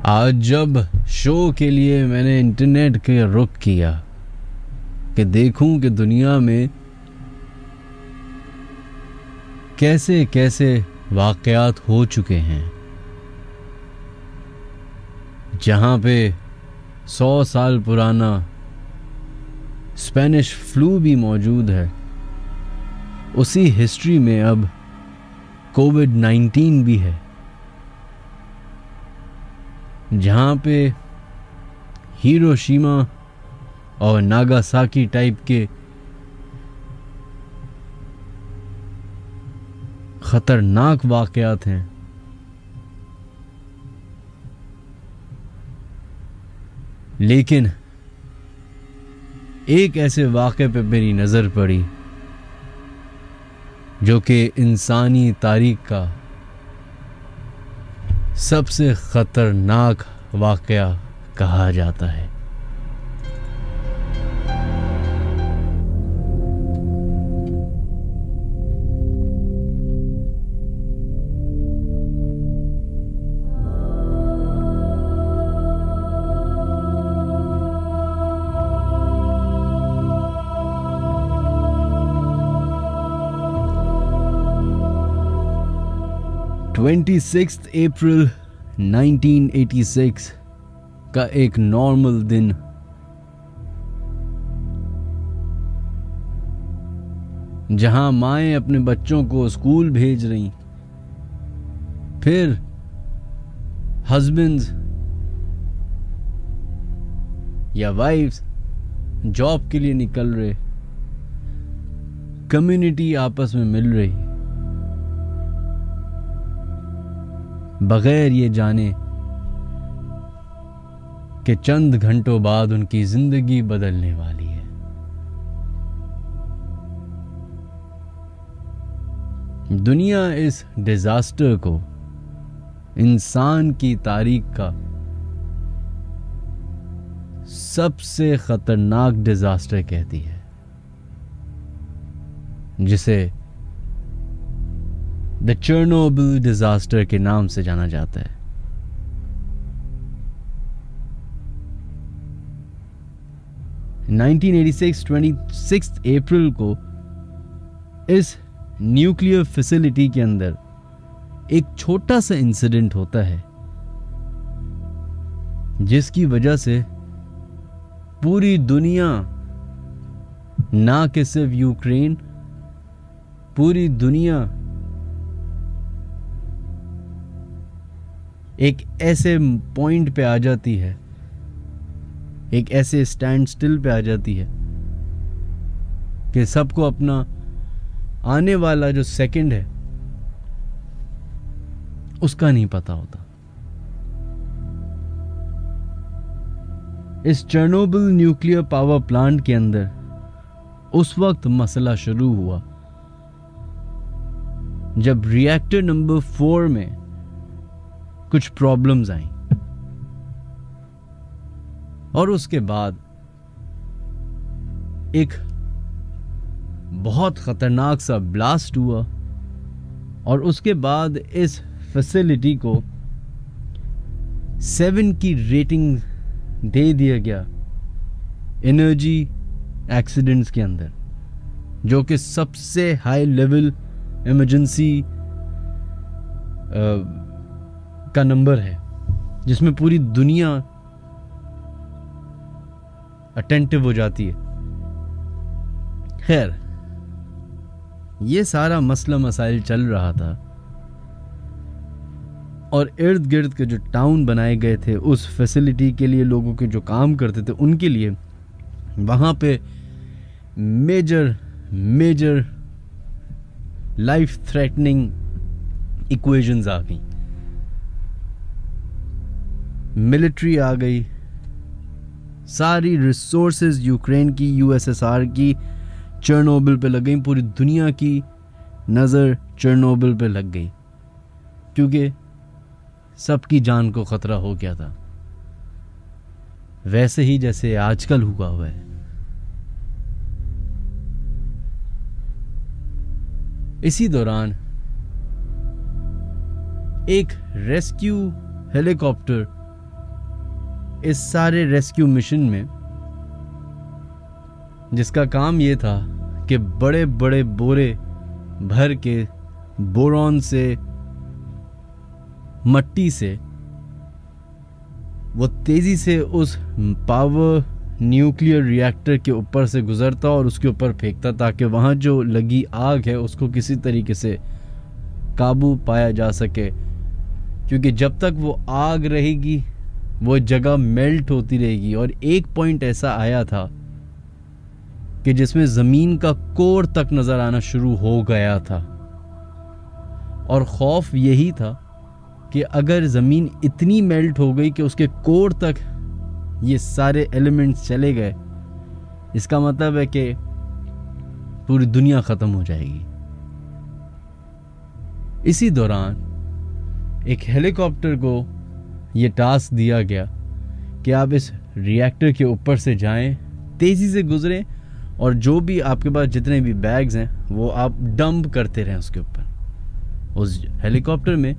आज जब शो के लिए मैंने इंटरनेट के रुख किया कि देखूं कि दुनिया में कैसे कैसे वाकयात हो चुके हैं, जहां पे 100 साल पुराना स्पेनिश फ्लू भी मौजूद है, उसी हिस्ट्री में अब कोविड-19 भी है, जहां पे हिरोशिमा और नागासाकी टाइप के खतरनाक वाकयात हैं। लेकिन एक ऐसे वाक़े पे मेरी नज़र पड़ी जो कि इंसानी तारीख का सबसे खतरनाक वाक़या कहा जाता है। April 1986 का एक नॉर्मल दिन। जहां माएं अपने बच्चों को स्कूल भेज रही, फिर हस्बैंड्स या वाइफ्स जॉब के लिए निकल रहे, कम्युनिटी आपस में मिल रही, बगैर ये जाने कि चंद घंटों बाद उनकी जिंदगी बदलने वाली है। दुनिया इस डिजास्टर को इंसान की तारीख का सबसे खतरनाक डिजास्टर कहती है, जिसे द चेरनोबिल डिजास्टर के नाम से जाना जाता है। (1986) 26 अप्रैल को इस न्यूक्लियर फैसिलिटी के अंदर एक छोटा सा इंसिडेंट होता है, जिसकी वजह से पूरी दुनिया, ना कि सिर्फ यूक्रेन, पूरी दुनिया एक ऐसे पॉइंट पे आ जाती है, एक ऐसे स्टैंड स्टिल पे आ जाती है कि सबको अपना आने वाला जो सेकंड है उसका नहीं पता होता। इस चेरनोबिल न्यूक्लियर पावर प्लांट के अंदर उस वक्त मसला शुरू हुआ जब रिएक्टर नंबर 4 में कुछ प्रॉब्लम्स आई, और उसके बाद एक बहुत खतरनाक सा ब्लास्ट हुआ, और उसके बाद इस फैसिलिटी को 7 की रेटिंग दे दिया गया एनर्जी एक्सीडेंट्स के अंदर, जो कि सबसे हाई लेवल इमरजेंसी का नंबर है, जिसमें पूरी दुनिया अटेंटिव हो जाती है। खैर, ये सारा मसला मसाइल चल रहा था, और इर्द गिर्द के जो टाउन बनाए गए थे उस फैसिलिटी के लिए, लोगों के जो काम करते थे उनके लिए, वहां पे मेजर लाइफ थ्रेटनिंग इक्वेशंस आ गई, मिलिट्री आ गई, सारी रिसोर्सेज यूक्रेन की, यूएसएसआर की चेरनोबिल पे लग गई, पूरी दुनिया की नज़र चेरनोबिल पे लग गई, क्योंकि सबकी जान को खतरा हो गया था, वैसे ही जैसे आजकल हुआ हुआ है। इसी दौरान एक रेस्क्यू हेलीकॉप्टर इस सारे रेस्क्यू मिशन में, जिसका काम ये था कि बड़े बड़े बोरे भर के बोरॉन से, मट्टी से वो तेजी से उस पावर न्यूक्लियर रिएक्टर के ऊपर से गुजरता और उसके ऊपर फेंकता, ताकि वहां जो लगी आग है उसको किसी तरीके से काबू पाया जा सके। क्योंकि जब तक वो आग रहेगी वो जगह मेल्ट होती रहेगी। और एक पॉइंट ऐसा आया था कि जिसमें जमीन का कोर तक नजर आना शुरू हो गया था, और खौफ यही था कि अगर जमीन इतनी मेल्ट हो गई कि उसके कोर तक ये सारे एलिमेंट्स चले गए, इसका मतलब है कि पूरी दुनिया खत्म हो जाएगी। इसी दौरान एक हेलीकॉप्टर को यह टास्क दिया गया कि आप इस रिएक्टर के ऊपर से जाएं, तेजी से गुजरें, और जो भी आपके पास जितने भी बैग्स हैं वो आप डंप करते रहें उसके ऊपर। उस हेलीकॉप्टर में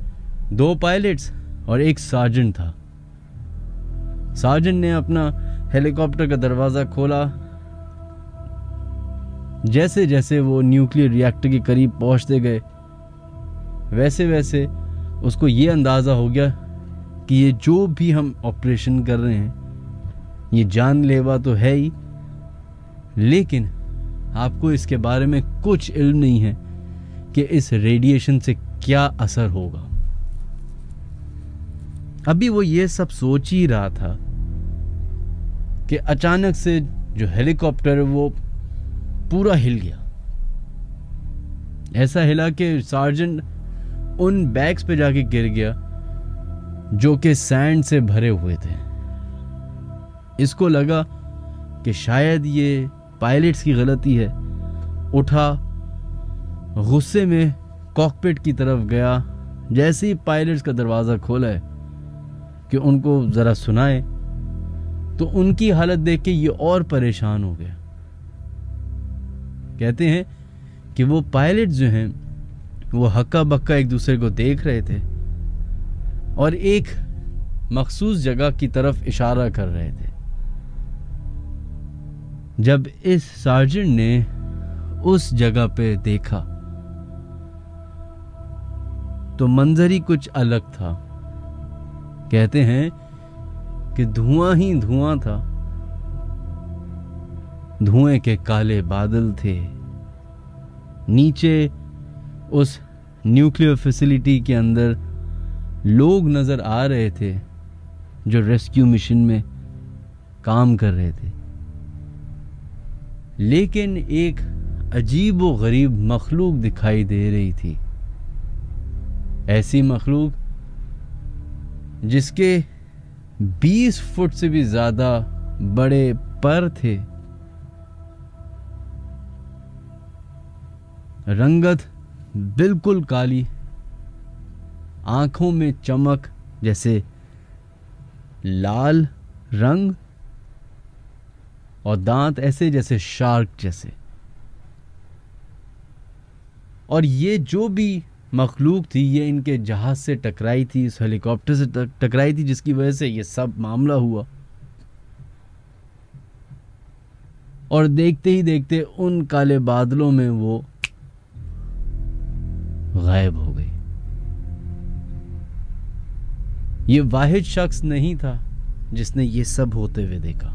2 पायलट्स और एक सार्जेंट था। सार्जेंट ने अपना हेलीकॉप्टर का दरवाज़ा खोला। जैसे जैसे वो न्यूक्लियर रिएक्टर के करीब पहुंचते गए, वैसे वैसे उसको ये अंदाज़ा हो गया कि ये जो भी हम ऑपरेशन कर रहे हैं ये जानलेवा तो है ही, लेकिन आपको इसके बारे में कुछ इल्म नहीं है कि इस रेडिएशन से क्या असर होगा। अभी वो ये सब सोच ही रहा था कि अचानक से जो हेलीकॉप्टर वो पूरा हिल गया। ऐसा हिला कि सार्जेंट उन बैग्स पे जाके गिर गया जो कि सैंड से भरे हुए थे। इसको लगा कि शायद ये पायलट्स की गलती है। उठा, गुस्से में कॉकपिट की तरफ गया। जैसे ही पायलट्स का दरवाज़ा खोला है कि उनको ज़रा सुनाए, तो उनकी हालत देख के ये और परेशान हो गया। कहते हैं कि वो पायलट जो हैं वो हक्का बक्का एक दूसरे को देख रहे थे और एक मखसूस जगह की तरफ इशारा कर रहे थे। जब इस सार्जेंट ने उस जगह पे देखा तो मंजर ही कुछ अलग था। कहते हैं कि धुआं ही धुआं था, धुएं के काले बादल थे। नीचे उस न्यूक्लियर फैसिलिटी के अंदर लोग नजर आ रहे थे जो रेस्क्यू मिशन में काम कर रहे थे, लेकिन एक अजीब व गरीब मखलूक दिखाई दे रही थी। ऐसी मखलूक जिसके 20 फुट से भी ज्यादा बड़े पर थे, रंगत बिल्कुल काली, आंखों में चमक जैसे लाल रंग, और दांत ऐसे जैसे शार्क जैसे। और ये जो भी मखलूक थी ये इनके जहाज से टकराई थी, इस हेलीकॉप्टर से टकराई थी, जिसकी वजह से ये सब मामला हुआ। और देखते ही देखते उन काले बादलों में वो गायब हो गई। ये वाहिद शख्स नहीं था जिसने ये सब होते हुए देखा,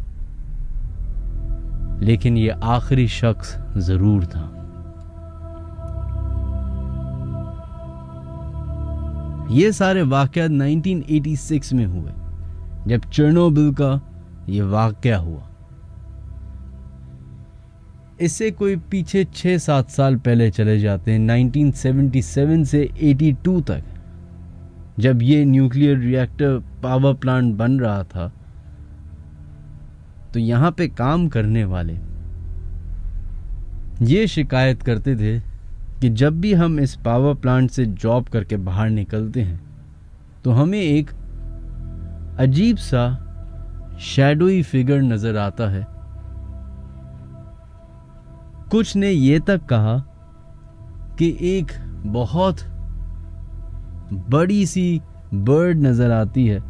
लेकिन ये आखिरी शख्स जरूर था। ये सारे वाकयात 1986 में हुए, जब चेरनोबिल का ये वाकया हुआ। इससे कोई पीछे 6-7 साल पहले चले जाते हैं, 1977 से 82 तक, जब ये न्यूक्लियर रिएक्टर पावर प्लांट बन रहा था। तो यहाँ पे काम करने वाले ये शिकायत करते थे कि जब भी हम इस पावर प्लांट से जॉब करके बाहर निकलते हैं तो हमें एक अजीब सा शैडोई फिगर नजर आता है। कुछ ने ये तक कहा कि एक बहुत बड़ी सी बर्ड नजर आती है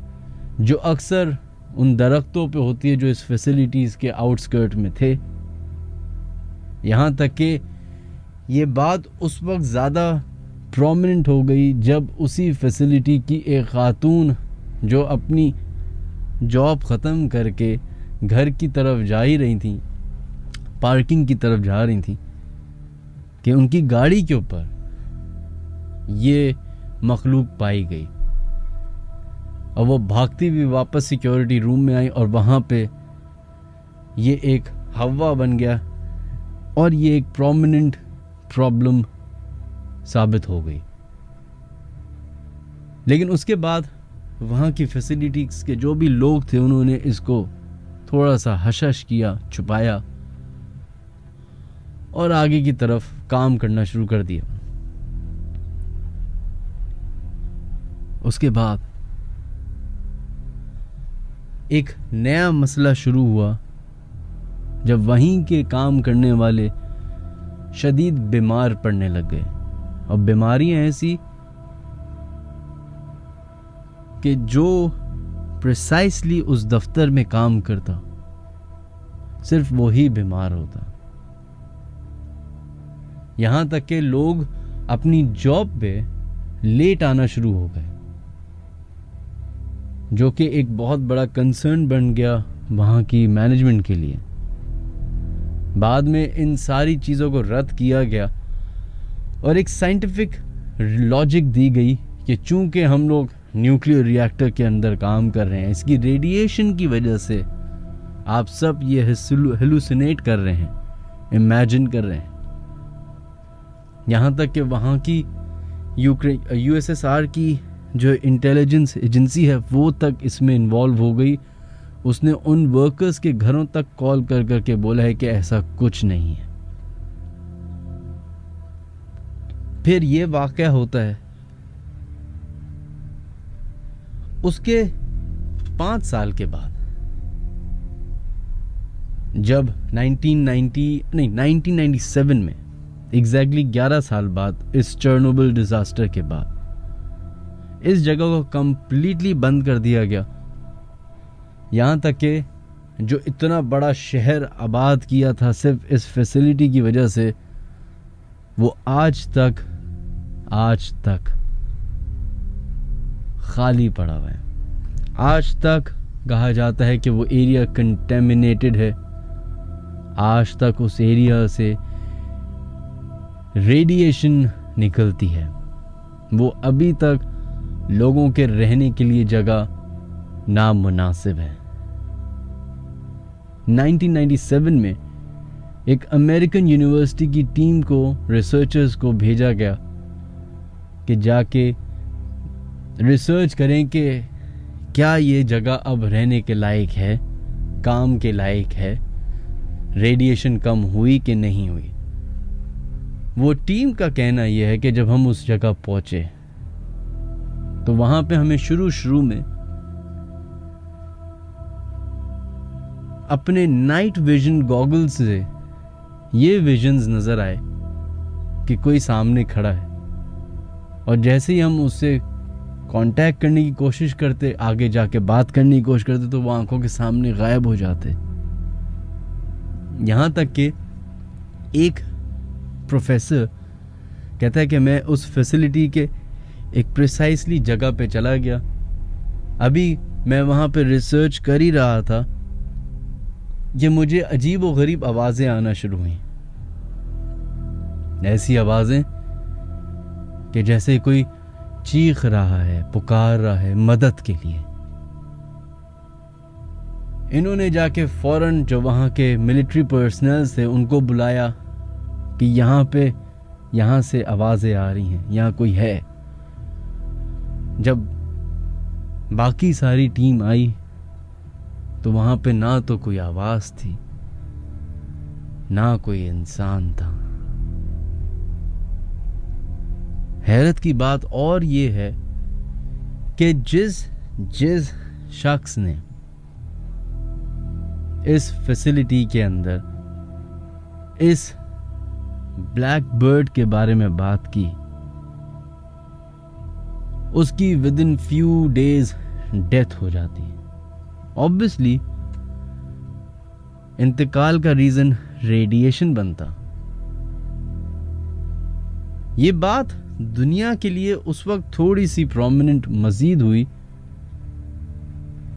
जो अक्सर उन दरख्तों पे होती है जो इस फैसिलिटीज़ के आउटस्कर्ट में थे। यहाँ तक कि ये बात उस वक्त ज़्यादा प्रोमिनेंट हो गई जब उसी फैसिलिटी की एक खातून जो अपनी जॉब ख़त्म करके घर की तरफ जा ही रही थी, पार्किंग की तरफ जा रही थी, कि उनकी गाड़ी के ऊपर ये मखलूक पाई गई। और वो भागती हुई वापस सिक्योरिटी रूम में आई और वहाँ पे ये एक हवा बन गया और ये एक प्रोमिनेंट प्रॉब्लम साबित हो गई। लेकिन उसके बाद वहाँ की फैसिलिटीज़ के जो भी लोग थे उन्होंने इसको थोड़ा सा हश किया, छुपाया और आगे की तरफ काम करना शुरू कर दिया। उसके बाद एक नया मसला शुरू हुआ जब वहीं के काम करने वाले शदीद बीमार पड़ने लग गए। और बीमारियां ऐसी कि जो प्रिसाइसली उस दफ्तर में काम करता सिर्फ वही बीमार होता। यहां तक कि लोग अपनी जॉब पे लेट आना शुरू हो गए, जो कि एक बहुत बड़ा कंसर्न बन गया वहाँ की मैनेजमेंट के लिए। बाद में इन सारी चीज़ों को रद्द किया गया और एक साइंटिफिक लॉजिक दी गई कि चूंकि हम लोग न्यूक्लियर रिएक्टर के अंदर काम कर रहे हैं, इसकी रेडिएशन की वजह से आप सब ये हेलुसिनेट कर रहे हैं, इमेजिन कर रहे हैं। यहाँ तक कि वहाँ की यूएसएसआर की जो इंटेलिजेंस एजेंसी है वो तक इसमें इन्वॉल्व हो गई। उसने उन वर्कर्स के घरों तक कॉल कर करके बोला है कि ऐसा कुछ नहीं है। फिर ये वाकया होता है, उसके 5 साल के बाद जब 1997 में एग्जैक्टली 11 साल बाद इस चेरनोबिल डिजास्टर के बाद इस जगह को कंप्लीटली बंद कर दिया गया। यहाँ तक कि जो इतना बड़ा शहर आबाद किया था सिर्फ इस फैसिलिटी की वजह से, वो आज तक खाली पड़ा हुआ है। आज तक कहा जाता है कि वो एरिया कंटेमिनेटेड है। आज तक उस एरिया से रेडिएशन निकलती है। वो अभी तक लोगों के रहने के लिए जगह नामुनासिब है। 1997 में एक अमेरिकन यूनिवर्सिटी की टीम को, रिसर्चर्स को भेजा गया कि जाके रिसर्च करें कि क्या ये जगह अब रहने के लायक है, काम के लायक है, रेडिएशन कम हुई कि नहीं हुई। वो टीम का कहना यह है कि जब हम उस जगह पहुंचे तो वहां पे हमें शुरू में अपने नाइट विजन गॉगल्स से ये विजन्स नजर आए कि कोई सामने खड़ा है, और जैसे ही हम उससे कांटेक्ट करने की कोशिश करते, आगे जाके बात करने की कोशिश करते, तो वो आंखों के सामने गायब हो जाते। यहां तक कि एक प्रोफेसर कहता है कि मैं उस फैसिलिटी के एक प्रिसाइसली जगह पे चला गया। अभी मैं वहां पे रिसर्च कर ही रहा था कि मुझे अजीब व गरीब आवाजें आना शुरू हुई। ऐसी आवाजें कि जैसे कोई चीख रहा है, पुकार रहा है मदद के लिए। इन्होंने जाके फौरन जो वहां के मिलिट्री पर्सनल थे उनको बुलाया कि यहाँ से आवाजें आ रही हैं, यहाँ कोई है। जब बाकी सारी टीम आई तो वहां पे ना तो कोई आवाज थी, ना कोई इंसान था। हैरत की बात और ये है कि जिस शख्स ने इस फैसिलिटी के अंदर इस ब्लैक बर्ड के बारे में बात की, उसकी with in few days death हो जाती है। ऑब्वियसली इंतकाल का रीजन रेडिएशन बनता। ये बात दुनिया के लिए उस वक्त थोड़ी सी प्रोमिनेंट मजीद हुई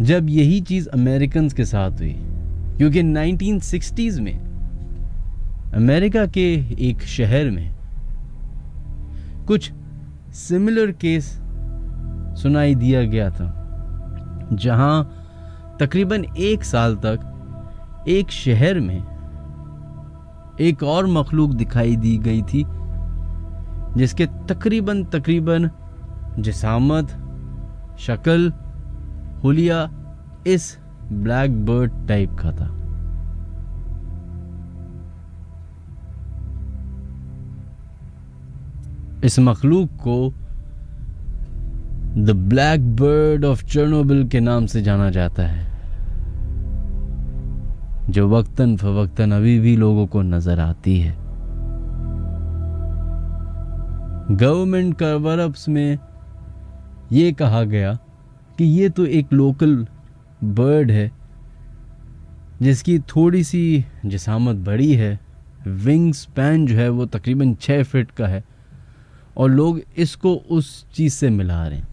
जब यही चीज अमेरिकन के साथ हुई, क्योंकि 1960s में अमेरिका के एक शहर में कुछ सिमिलर केस सुनाई दिया गया था, जहां तकरीबन 1 साल तक एक शहर में एक और मखलूक दिखाई दी गई थी जिसके तकरीबन जिसामत, शक्ल, हुलिया इस ब्लैक बर्ड टाइप का था। इस मखलूक को the black bird of Chernobyl के नाम से जाना जाता है, जो वक्तन फवक्तन अभी भी लोगों को नजर आती है। गवर्नमेंट कवर-अप्स में ये कहा गया कि ये तो एक लोकल बर्ड है जिसकी थोड़ी सी जिसामत बड़ी है, विंग स्पैन जो है वो तकरीबन 6 फीट का है, और लोग इसको उस चीज से मिला रहे हैं।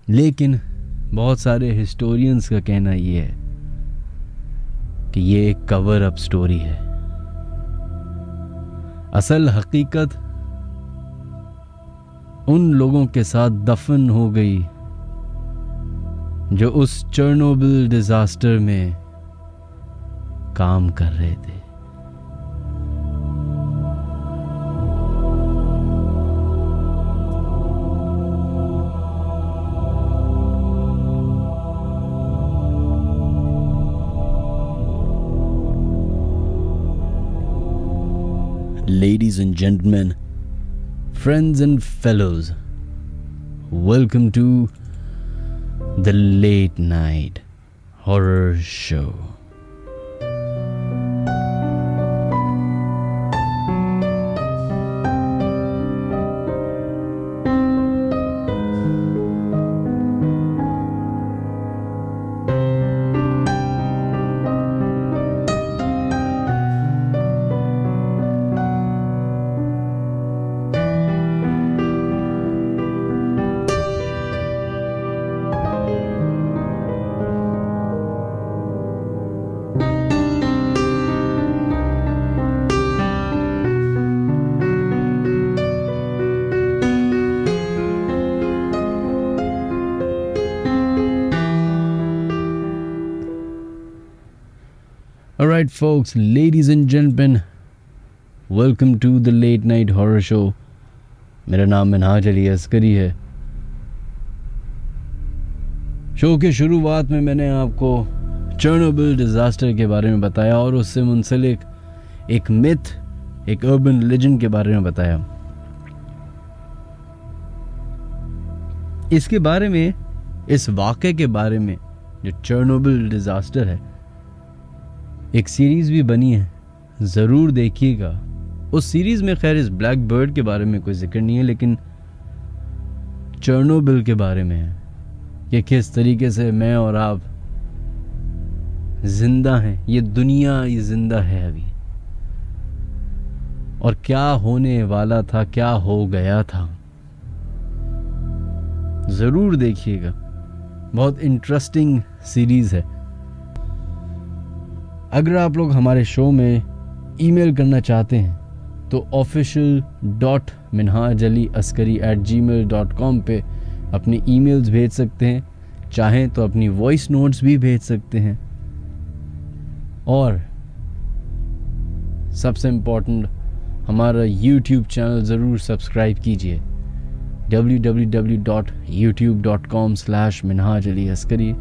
लेकिन बहुत सारे हिस्टोरियंस का कहना ये है कि ये एक कवर अप स्टोरी है। असल हकीकत उन लोगों के साथ दफन हो गई जो उस चेरनोबिल डिजास्टर में काम कर रहे थे। Ladies and gentlemen, friends and fellows, welcome to the Late Night Horror Show. Alright folks, ladies and gentlemen, welcome to the Late Night Horror Show. मेरा नाम मिनहाज अली अस्करी है। शो के शुरुआत में मैंने आपको चेरनोबिल डिजास्टर के बारे में बताया और उससे मुंसलिक एक मिथ, एक अर्बन लेजेंड के बारे में बताया। इसके बारे में, इस वाक़े के बारे में, जो चेरनोबिल डिजास्टर है, एक सीरीज भी बनी है, ज़रूर देखिएगा। उस सीरीज में खैर इस ब्लैक बर्ड के बारे में कोई जिक्र नहीं है, लेकिन चेरनोबिल के बारे में है कि किस तरीके से मैं और आप जिंदा हैं, ये दुनिया ये जिंदा है अभी, और क्या होने वाला था, क्या हो गया था। ज़रूर देखिएगा, बहुत इंटरेस्टिंग सीरीज है। अगर आप लोग हमारे शो में ईमेल करना चाहते हैं तो official.minhajaliaskari@gmail.com पे अपनी ईमेल्स भेज सकते हैं। चाहें तो अपनी वॉइस नोट्स भी भेज सकते हैं। और सबसे इम्पोर्टेंट, हमारा YouTube चैनल ज़रूर सब्सक्राइब कीजिए, www.youtube.com/minhajaliaskari,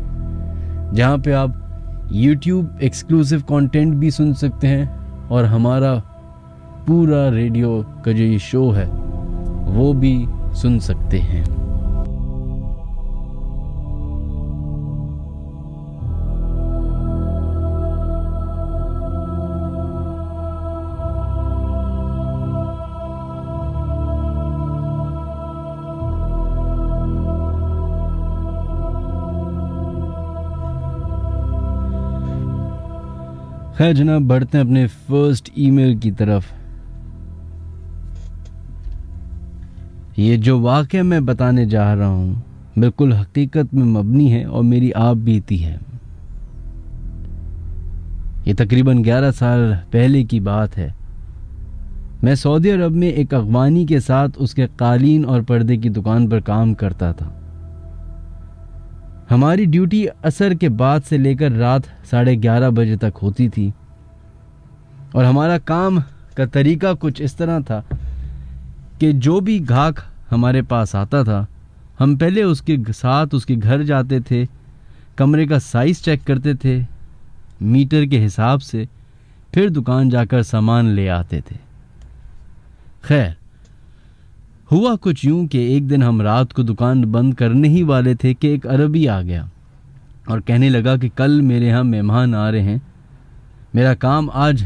जहाँ पे आप YouTube एक्सक्लूसिव कंटेंट भी सुन सकते हैं और हमारा पूरा रेडियो का जो ये शो है वो भी सुन सकते हैं। खैर जनाब, बढ़ते हैं अपने फर्स्ट ईमेल की तरफ। ये जो वाक़या मैं बताने जा रहा हूँ बिल्कुल हकीकत में मबनी है और मेरी आप बीती है। ये तकरीबन 11 साल पहले की बात है। मैं सऊदी अरब में एक अफगानी के साथ उसके कालीन और पर्दे की दुकान पर काम करता था। हमारी ड्यूटी असर के बाद से लेकर रात 11:30 बजे तक होती थी और हमारा काम का तरीका कुछ इस तरह था कि जो भी ग्राहक हमारे पास आता था, हम पहले उसके साथ उसके घर जाते थे, कमरे का साइज़ चेक करते थे मीटर के हिसाब से, फिर दुकान जाकर सामान ले आते थे। खैर हुआ कुछ यूं कि एक दिन हम रात को दुकान बंद करने ही वाले थे कि एक अरबी आ गया और कहने लगा कि कल मेरे यहाँ मेहमान आ रहे हैं, मेरा काम आज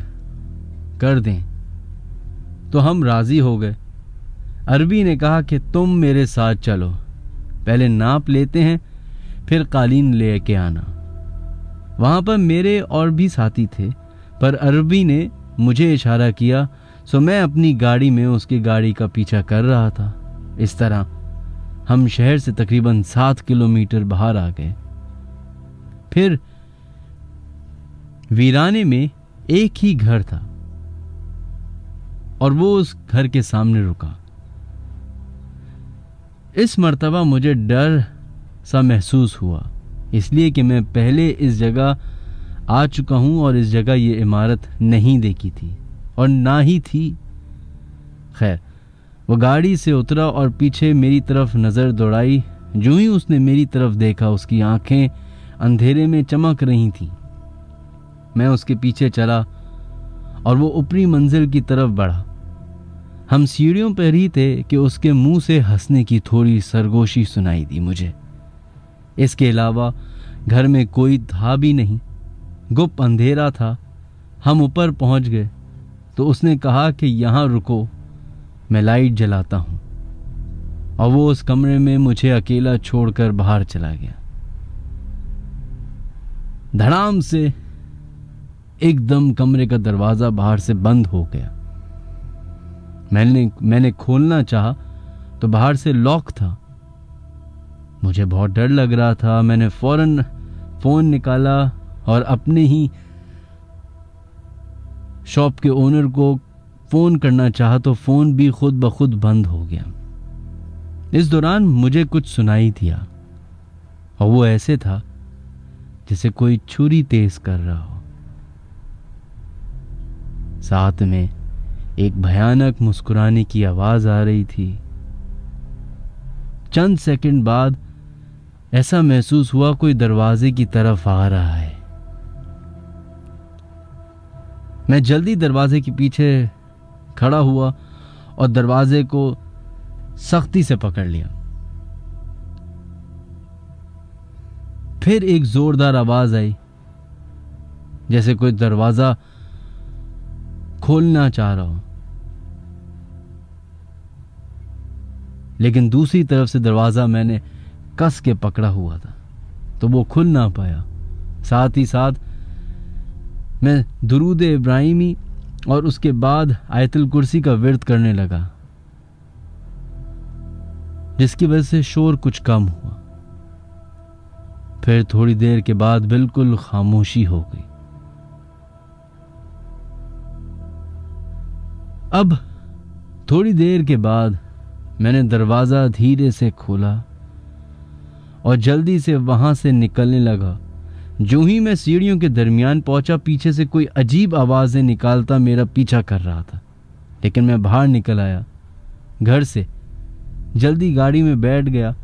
कर दें। तो हम राज़ी हो गए। अरबी ने कहा कि तुम मेरे साथ चलो, पहले नाप लेते हैं फिर कालीन ले के आना। वहाँ पर मेरे और भी साथी थे, पर अरबी ने मुझे इशारा किया, सो मैं अपनी गाड़ी में उसकी गाड़ी का पीछा कर रहा था। इस तरह हम शहर से तकरीबन 7 किलोमीटर बाहर आ गए। फिर वीराने में एक ही घर था और वो उस घर के सामने रुका। इस मर्तबा मुझे डर सा महसूस हुआ, इसलिए कि मैं पहले इस जगह आ चुका हूं और इस जगह ये इमारत नहीं देखी थी और ना ही थी। खैर वो गाड़ी से उतरा और पीछे मेरी तरफ नज़र दौड़ाई। जो ही उसने मेरी तरफ देखा, उसकी आंखें अंधेरे में चमक रही थीं। मैं उसके पीछे चला और वो ऊपरी मंजिल की तरफ बढ़ा। हम सीढ़ियों पर ही थे कि उसके मुंह से हंसने की थोड़ी सरगोशी सुनाई दी मुझे। इसके अलावा घर में कोई था भी नहीं, गुप्त अंधेरा था। हम ऊपर पहुंच गए तो उसने कहा कि यहाँ रुको, मैं लाइट जलाता हूँ, और वो उस कमरे में मुझे अकेला छोड़कर बाहर चला गया। धड़ाम से एकदम कमरे का दरवाजा बाहर से बंद हो गया। मैंने खोलना चाहा तो बाहर से लॉक था। मुझे बहुत डर लग रहा था। मैंने फौरन फोन निकाला और अपने ही शॉप के ओनर को फोन करना चाहा तो फोन भी खुद ब खुद बंद हो गया। इस दौरान मुझे कुछ सुनाई दिया और वो ऐसे था जैसे कोई छुरी तेज कर रहा हो। साथ में एक भयानक मुस्कुराने की आवाज आ रही थी। चंद सेकंड बाद ऐसा महसूस हुआ कोई दरवाजे की तरफ आ रहा है। मैं जल्दी दरवाजे के पीछे खड़ा हुआ और दरवाजे को सख्ती से पकड़ लिया। फिर एक जोरदार आवाज आई, जैसे कोई दरवाजा खोलना चाह रहा हो, लेकिन दूसरी तरफ से दरवाजा मैंने कस के पकड़ा हुआ था तो वो खुल ना पाया। साथ ही साथ मैं दुरूद इब्राहिमी और उसके बाद आयतुल कुर्सी का विर्द करने लगा, जिसकी वजह से शोर कुछ कम हुआ। फिर थोड़ी देर के बाद बिल्कुल खामोशी हो गई। अब थोड़ी देर के बाद मैंने दरवाजा धीरे से खोला और जल्दी से वहां से निकलने लगा। जो ही मैं सीढ़ियों के दरमियान पहुंचा, पीछे से कोई अजीब आवाजें निकालता मेरा पीछा कर रहा था, लेकिन मैं बाहर निकल आया घर से। जल्दी गाड़ी में बैठ गया,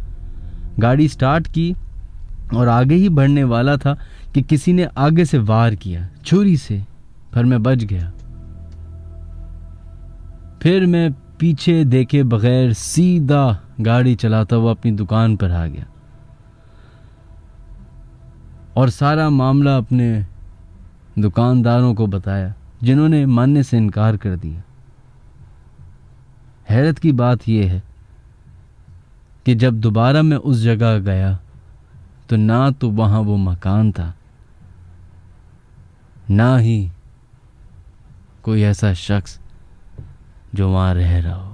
गाड़ी स्टार्ट की और आगे ही बढ़ने वाला था कि किसी ने आगे से वार किया छुरी से, पर मैं बच गया। फिर मैं पीछे देखे बगैर सीधा गाड़ी चलाता हुआ अपनी दुकान पर आ गया और सारा मामला अपने दुकानदारों को बताया, जिन्होंने मानने से इनकार कर दिया। हैरत की बात यह है कि जब दोबारा मैं उस जगह गया तो ना तो वहां वो मकान था ना ही कोई ऐसा शख्स जो वहाँ रह रहा हो।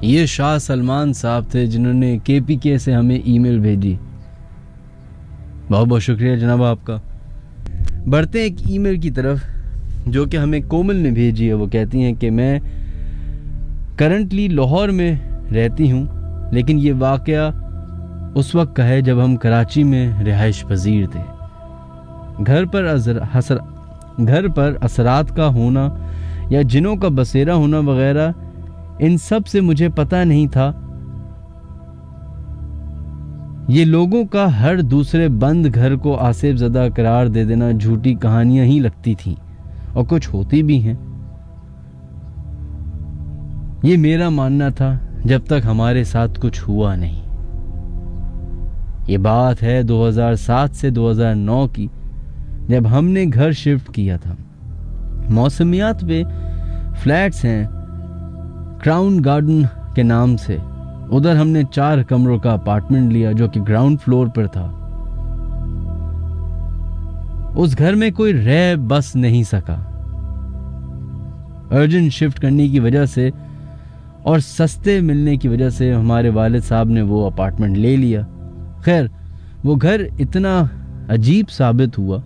ये शाह सलमान साहब थे जिन्होंने KPK से हमें ईमेल भेजी। बहुत बहुत शुक्रिया जनाब आपका। बढ़ते हैं एक ईमेल की तरफ जो कि हमें कोमल ने भेजी है। वो कहती हैं कि मैं करंटली लाहौर में रहती हूँ, लेकिन ये वाक़या उस वक्त का है जब हम कराची में रिहाइश पजीर थे। घर पर असरात का होना या जिनों का बसेरा होना वगैरह, इन सब से मुझे पता नहीं था। ये लोगों का हर दूसरे बंद घर को आसिफ ज़दा करार दे देना झूठी कहानियां ही लगती थीं, और कुछ होती भी हैं। ये मेरा मानना था जब तक हमारे साथ कुछ हुआ नहीं। ये बात है 2007 से 2009 की, जब हमने घर शिफ्ट किया था। मौसमियात पे फ्लैट्स हैं क्राउन गार्डन के नाम से। उधर हमने 4 कमरों का अपार्टमेंट लिया जो कि ग्राउंड फ्लोर पर था। उस घर में कोई रह बस नहीं सका। अर्जेंट शिफ्ट करने की वजह से और सस्ते मिलने की वजह से हमारे वालिद साहब ने वो अपार्टमेंट ले लिया। खैर, वो घर इतना अजीब साबित हुआ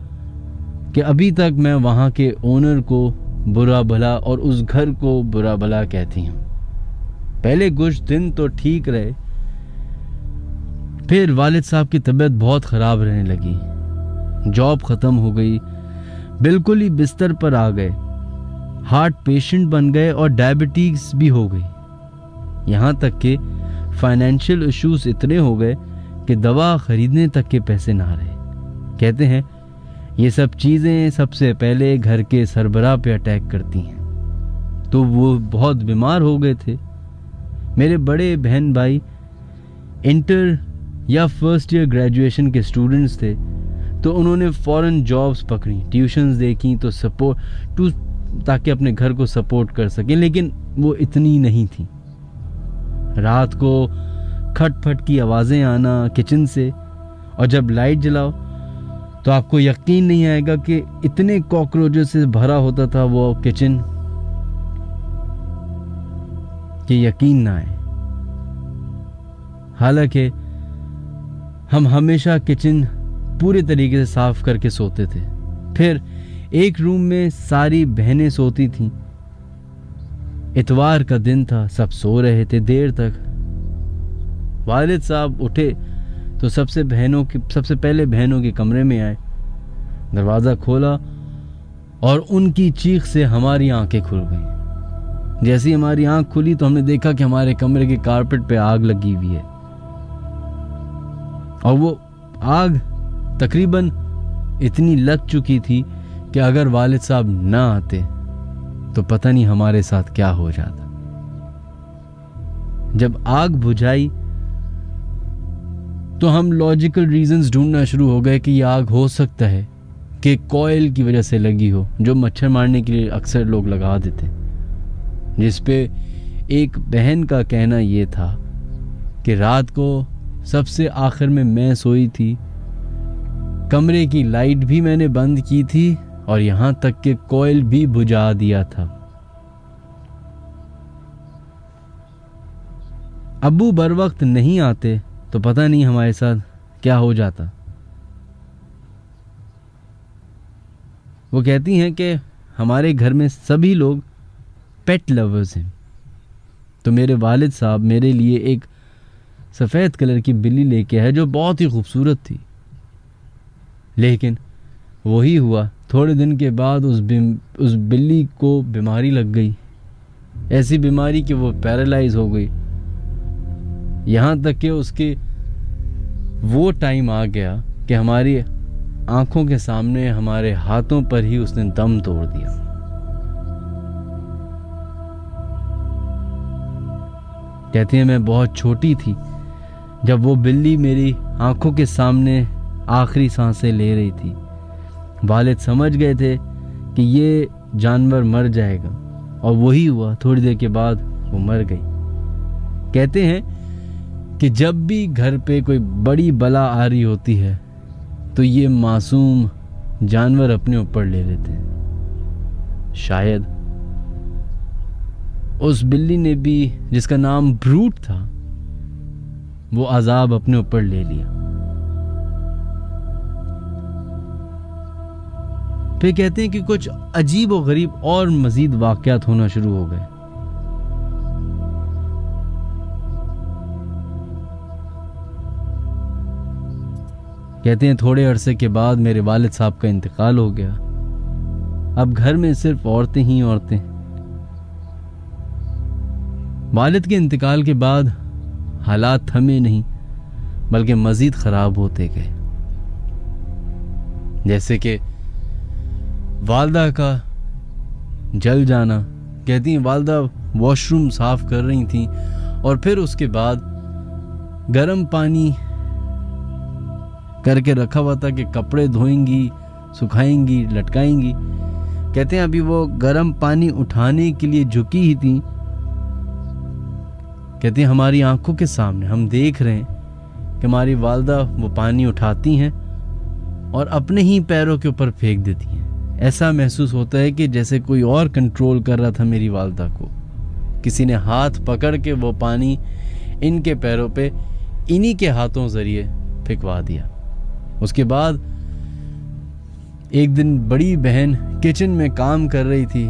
कि अभी तक मैं वहां के ओनर को बुरा भला और उस घर को बुरा भला कहती हूँ। पहले कुछ दिन तो ठीक रहे, फिर वालिद साहब की तबीयत बहुत ख़राब रहने लगी। जॉब ख़त्म हो गई, बिल्कुल ही बिस्तर पर आ गए। हार्ट पेशेंट बन गए और डायबिटीज़ भी हो गई। यहाँ तक कि फाइनेंशियल इश्यूज इतने हो गए कि दवा ख़रीदने तक के पैसे ना रहे। कहते हैं ये सब चीज़ें सबसे पहले घर के सरबराह पे अटैक करती हैं। तो वो बहुत बीमार हो गए थे। मेरे बड़े बहन भाई इंटर या फर्स्ट ईयर ग्रेजुएशन के स्टूडेंट्स थे, तो उन्होंने फ़ौरन जॉब्स पकड़ी, ट्यूशन्स देखी तो ताकि अपने घर को सपोर्ट कर सकें। लेकिन वो इतनी नहीं थी। रात को खटपट की आवाज़ें आना किचन से, और जब लाइट जलाओ तो आपको यकीन नहीं आएगा कि इतने कॉकरोचों से भरा होता था वो किचन कि यकीन ना आए। हालांकि हम हमेशा किचन पूरे तरीके से साफ करके सोते थे। फिर एक रूम में सारी बहनें सोती थीं। इतवार का दिन था, सब सो रहे थे देर तक। वालिद साहब उठे तो सबसे पहले बहनों के कमरे में आए, दरवाज़ा खोला और उनकी चीख से हमारी आंखें खुल गईं। जैसे ही हमारी आंख खुली तो हमने देखा कि हमारे कमरे के कारपेट पे आग लगी हुई है, और वो आग तकरीबन इतनी लग चुकी थी कि अगर वालिद साहब ना आते तो पता नहीं हमारे साथ क्या हो जाता। जब आग बुझाई तो हम लॉजिकल रीजंस ढूंढना शुरू हो गए कि यह आग हो सकता है कि कॉयल की वजह से लगी हो, जो मच्छर मारने के लिए अक्सर लोग लगा देते। जिस पे एक बहन का कहना यह था कि रात को सबसे आखिर में मैं सोई थी, कमरे की लाइट भी मैंने बंद की थी और यहां तक कि कॉयल भी बुझा दिया था। अब्बू बर वक्त नहीं आते तो पता नहीं हमारे साथ क्या हो जाता। वो कहती हैं कि हमारे घर में सभी लोग पेट लवर्स हैं, तो मेरे वालिद साहब मेरे लिए एक सफ़ेद कलर की बिल्ली लेके आए जो बहुत ही खूबसूरत थी। लेकिन वही हुआ, थोड़े दिन के बाद उस बिल्ली को बीमारी लग गई, ऐसी बीमारी कि वो पैरालाइज हो गई। यहाँ तक कि उसके वो टाइम आ गया कि हमारी आंखों के सामने हमारे हाथों पर ही उसने दम तोड़ दिया। कहती है मैं बहुत छोटी थी जब वो बिल्ली मेरी आंखों के सामने आखिरी सांसें ले रही थी। वालिद समझ गए थे कि ये जानवर मर जाएगा और वही हुआ। थोड़ी देर के बाद वो मर गई। कहते हैं कि जब भी घर पे कोई बड़ी बला आ रही होती है तो ये मासूम जानवर अपने ऊपर ले लेते हैं। शायद उस बिल्ली ने भी, जिसका नाम ब्रूट था, वो अजाब अपने ऊपर ले लिया। फिर कहते हैं कि कुछ अजीब और गरीब और मजीद वाकयात होना शुरू हो गए। कहते हैं थोड़े अरसे के बाद मेरे वालिद साहब का इंतकाल हो गया। अब घर में सिर्फ औरतें ही औरतें। वालिद के इंतकाल के बाद हालात थमे नहीं बल्कि मजीद खराब होते गए। जैसे कि वालदा का जल जाना। कहती हैं वालदा वॉशरूम साफ कर रही थी और फिर उसके बाद गर्म पानी करके रखा हुआ था कि कपड़े धोएंगी, सुखाएंगी, लटकाएंगी। कहते हैं अभी वो गर्म पानी उठाने के लिए झुकी ही थी। कहते हैं हमारी आंखों के सामने हम देख रहे हैं कि हमारी वालदा वो पानी उठाती हैं और अपने ही पैरों के ऊपर फेंक देती हैं। ऐसा महसूस होता है कि जैसे कोई और कंट्रोल कर रहा था मेरी वालदा को। किसी ने हाथ पकड़ के वो पानी इनके पैरों पे इन्हीं के हाथों जरिए फेंकवा दिया। उसके बाद एक दिन बड़ी बहन किचन में काम कर रही थी,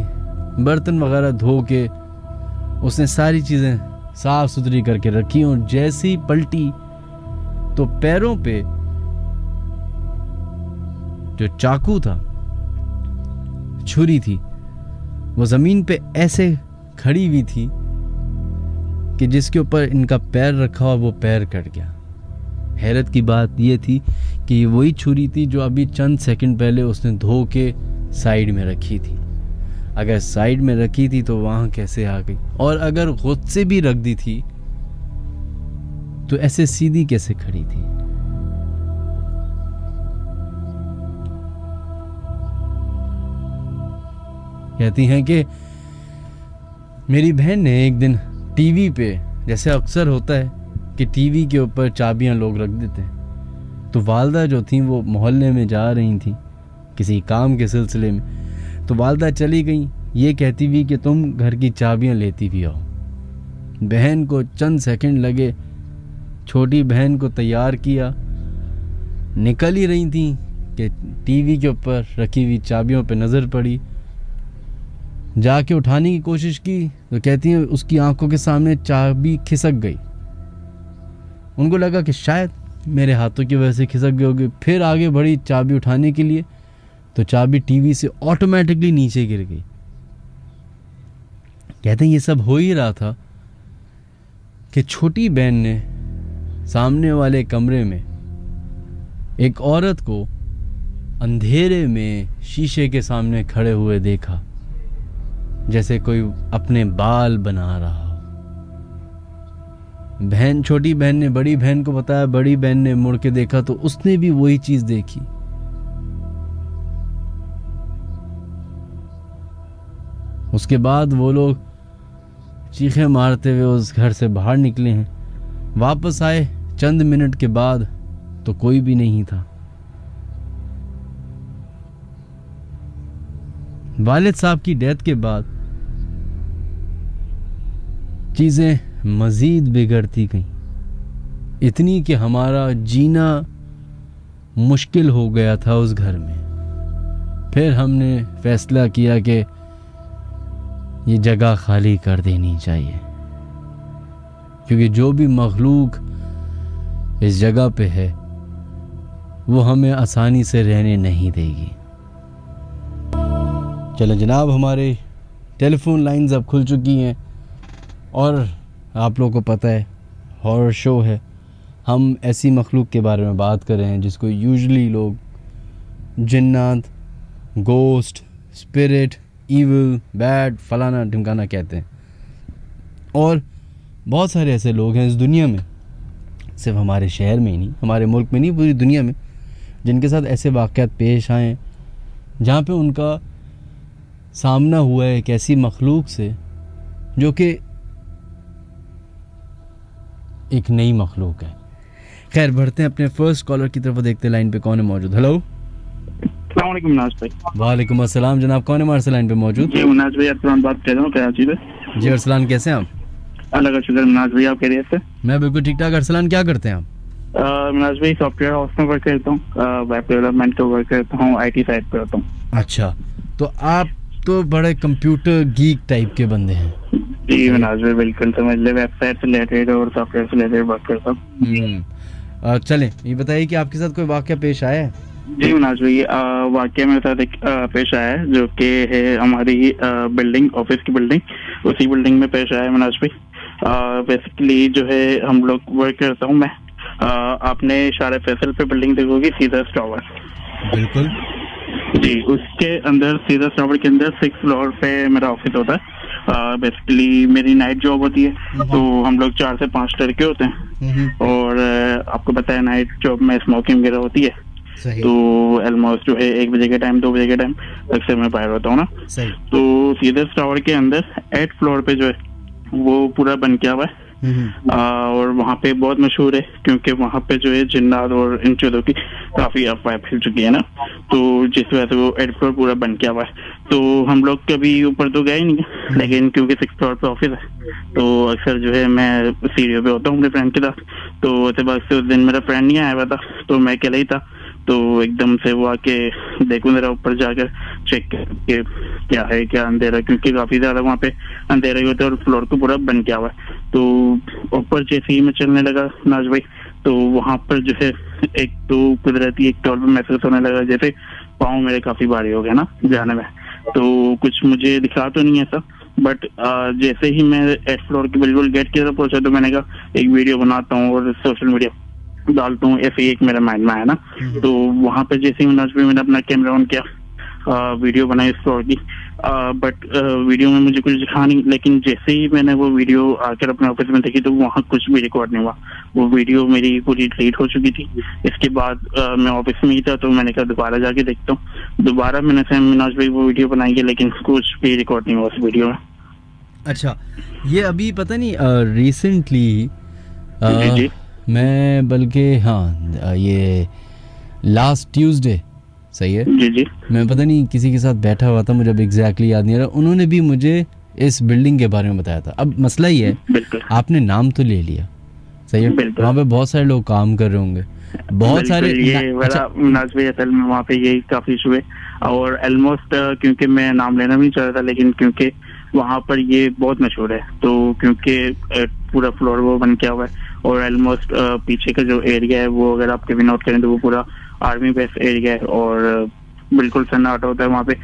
बर्तन वगैरह धो के उसने सारी चीज़ें साफ सुथरी करके रखी और जैसे ही पलटी तो पैरों पे जो चाकू था, छुरी थी, वो जमीन पे ऐसे खड़ी हुई थी कि जिसके ऊपर इनका पैर रखा हुआ वो पैर कट गया। हैरत की बात यह थी कि ये वही छुरी थी जो अभी चंद सेकंड पहले उसने धो के साइड में रखी थी। अगर साइड में रखी थी तो वहां कैसे आ गई, और अगर खुद से भी रख दी थी तो ऐसे सीधी कैसे खड़ी थी। कहती हैं कि मेरी बहन ने एक दिन टीवी पे, जैसे अक्सर होता है कि टीवी के ऊपर चाबियां लोग रख देते हैं, तो वालदा जो थी वो मोहल्ले में जा रही थी किसी काम के सिलसिले में। तो वालदा चली गई ये कहती हुई कि तुम घर की चाबियां लेती भी आओ। बहन को चंद सेकंड लगे, छोटी बहन को तैयार किया, निकल ही रही थी कि टीवी के ऊपर रखी हुई चाबियों पे नज़र पड़ी। जाके उठाने की कोशिश की तो कहती है उसकी आंखों के सामने चाबी खिसक गई। उनको लगा कि शायद मेरे हाथों की वजह से खिसक गई होगी। फिर आगे बढ़ी चाबी उठाने के लिए तो चाबी टीवी से ऑटोमेटिकली नीचे गिर गई। कहते हैं ये सब हो ही रहा था कि छोटी बहन ने सामने वाले कमरे में एक औरत को अंधेरे में शीशे के सामने खड़े हुए देखा, जैसे कोई अपने बाल बना रहा हो। बहन, छोटी बहन ने बड़ी बहन को बताया, बड़ी बहन ने मुड़ के देखा तो उसने भी वही चीज देखी। उसके बाद वो लोग चीखें मारते हुए उस घर से बाहर निकले हैं। वापस आए चंद मिनट के बाद तो कोई भी नहीं था। वालिद साहब की डेथ के बाद चीजें मजीद बिगड़ती गईं, इतनी कि हमारा जीना मुश्किल हो गया था उस घर में। फिर हमने फैसला किया कि ये जगह खाली कर देनी चाहिए, क्योंकि जो भी मखलूक इस जगह पे है वो हमें आसानी से रहने नहीं देगी। चलो जनाब, हमारे टेलीफोन लाइंस अब खुल चुकी हैं और आप लोगों को पता है हॉरर शो है। हम ऐसी मखलूक के बारे में बात कर रहे हैं जिसको यूजुअली लोग जिन्नात, गोस्ट, स्पिरिट, ईविल, बैड, फलाना ढिमकाना कहते हैं। और बहुत सारे ऐसे लोग हैं इस दुनिया में, सिर्फ हमारे शहर में ही नहीं, हमारे मुल्क में नहीं, पूरी दुनिया में, जिनके साथ ऐसे वाक़यात पेश आए जहाँ पे उनका सामना हुआ है एक ऐसी मखलूक से जो कि एक नई मखलूक है। खैर, बढ़ते हैं अपने फर्स्ट कॉलर की तरफ, देखते हैं लाइन पे कौन है मौजूद। हेलो, अस्सलाम वालेकुम मुनाज भाई। वालेकुम अस्सलाम जनाब, कौन है हमारे लाइन पे मौजूद? जी मुनाज भाई, अरसलान बात कर रहा हूँ कराची से। जी अरसलान, कैसे हैं आप? अल्लाह का शुक्र मुनाज भाई, आप कह रहे थे? मैं बिल्कुल ठीक ठाक। अरसलान, क्या करते हैं आप? मुनाज भाई, सॉफ्टवेयर हाउस में वर्क करता हूँ, वेब डेवलपमेंट का वर्क करता हूँ, IT साइड पे होता हूँ। अच्छा, तो आप तो बड़े कंप्यूटर गीक टाइप के बंदे हैं। जी मुनाज भाई, बिल्कुल समझ ले, वेबसाइट से रिलेटेड और सॉफ्टवेयर से रिलेटेड वर्क करता हूँ। चलें, ये बताइए कि आपके साथ कोई वाकया पेश आया है? जी मुनाज भाई, वाकया मेरे साथ एक पेश आया है जो कि है हमारी बिल्डिंग, ऑफिस की बिल्डिंग, उसी बिल्डिंग में पेश आया है मुनाज भाई। बेसिकली जो है हम लोग वर्क करता हूँ मैं, आपने शारे फैसल पे बिल्डिंग देखोगी, सीधा टावर। बिल्कुल जी, उसके अंदर सीधा टावर के अंदर 6th फ्लोर पे मेरा ऑफिस होता है। बेसिकली मेरी नाइट जॉब होती है, तो हम लोग 4 से 5 लड़के होते हैं, और आपको पता है नाइट जॉब में स्मोकिंग वगैरह होती है, सही। तो ऑलमोस्ट जो है 1 बजे के टाइम, 2 बजे के टाइम अक्सर मैं बाहर होता हूँ ना। सही। तो सीधे टावर के अंदर 8th फ्लोर पे जो है वो पूरा बन किया हुआ है, और वहाँ पे बहुत मशहूर है क्योंकि वहाँ पे जो है जिन्नात और इन चीजों की काफी अफवाह फैल चुकी है ना, तो जिस वजह से वो 8th फ्लोर पूरा बन किया हुआ है। तो हम लोग कभी ऊपर तो गए नहीं, लेकिन क्योंकि 6th फ्लोर पे ऑफिस है, तो अक्सर जो है मैं सीढ़ियों पे होता हूँ अपने फ्रेंड के साथ। तो उसके बाद से उस दिन मेरा फ्रेंड नहीं आया हुआ था, तो मैं अकेला ही था। तो एकदम से वो आके देखूं जरा ऊपर जाकर चेक करके क्या है क्या अंधेरा, क्योंकि काफी ज्यादा वहाँ पे अंधेरा ही होता है और फ्लोर तो पूरा बंद किया हुआ है। तो ऊपर जैसे ही मैं चलने लगा नाज भाई, तो वहाँ पर जो है एक तो कुदरती एक तौर पर महसूस होने लगा जैसे पाँव मेरे काफी भारी हो गए ना जाने में। तो कुछ मुझे दिखा तो नहीं ऐसा, बट जैसे ही मैं 8th फ्लोर के बिल्कुल गेट की तरफ पहुंचा, तो मैंने कहा एक वीडियो बनाता हूँ और सोशल मीडिया डालता हूँ, ऐसे ही एक मेरा माइंड में आया ना। तो वहाँ पे जैसे ही मैंने अपना कैमरा ऑन किया, वीडियो बनाई इस फ्लोर की, बट वीडियो में मुझे कुछ दिखा नहीं, लेकिन जैसे ही मैंने वो वीडियो आकर अपने ऑफिस में देखी तो वहाँ कुछ भी रिकॉर्ड नहीं हुआ, वो वीडियो मेरी पूरी डिलीट हो चुकी थी। इसके बाद मैं ऑफिस में ही था, तो मैंने कहा दोबारा जाके देखता हूँ। दोबारा मैंने सेम मिनाज भाई वो वीडियो बनाई है, लेकिन कुछ भी रिकॉर्ड नहीं हुआ उस वीडियो में। अच्छा, ये अभी पता नहीं रिसेंटली जी मैं बल्कि हाँ ये लास्ट ट्यूसडे, सही है जी जी, मैं पता नहीं किसी के साथ बैठा हुआ था, मुझे अब एग्जैक्टली याद नहीं आ रहा, उन्होंने भी मुझे इस बिल्डिंग के बारे में बताया था। अब मसला ये है, आपने नाम तो ले लिया, सही है, वहाँ पे बहुत सारे लोग काम कर रहे होंगे, बहुत सारे ये वाला नाज भाई असल में वहाँ पे यही काफी इशू है, और ऑलमोस्ट क्योंकि मैं नाम लेना भी नहीं चाह रहा था, लेकिन क्योंकि वहाँ पर ये बहुत मशहूर है, तो क्योंकि पूरा फ्लोर वो बन किया हुआ है, और ऑलमोस्ट पीछे का जो एरिया है वो अगर आप कभी नोट करें तो वो पूरा आर्मी बेस एरिया है, और बिल्कुल सन्नाटा होता है वहाँ पे।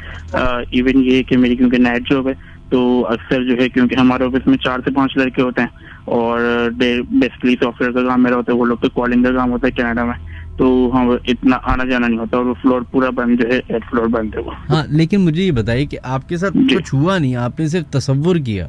इवन ये कि मेरी क्योंकि नाइट जॉब है, तो अक्सर जो है क्योंकि हमारे ऑफिस में 4 से 5 लड़के होते हैं, और बेसिकली सॉफ्टवेयर का काम मेरा होता है, वो लोग तो कॉलिंग का काम होता है कनाडा में, तो हम इतना आना जाना नहीं होता, और वो फ्लोर पूरा बंद जो है 8th फ्लोर बंद है वो। हाँ, लेकिन मुझे ये बताइए कि आपके साथ कुछ हुआ नहीं, आपने सिर्फ तसव्वुर किया,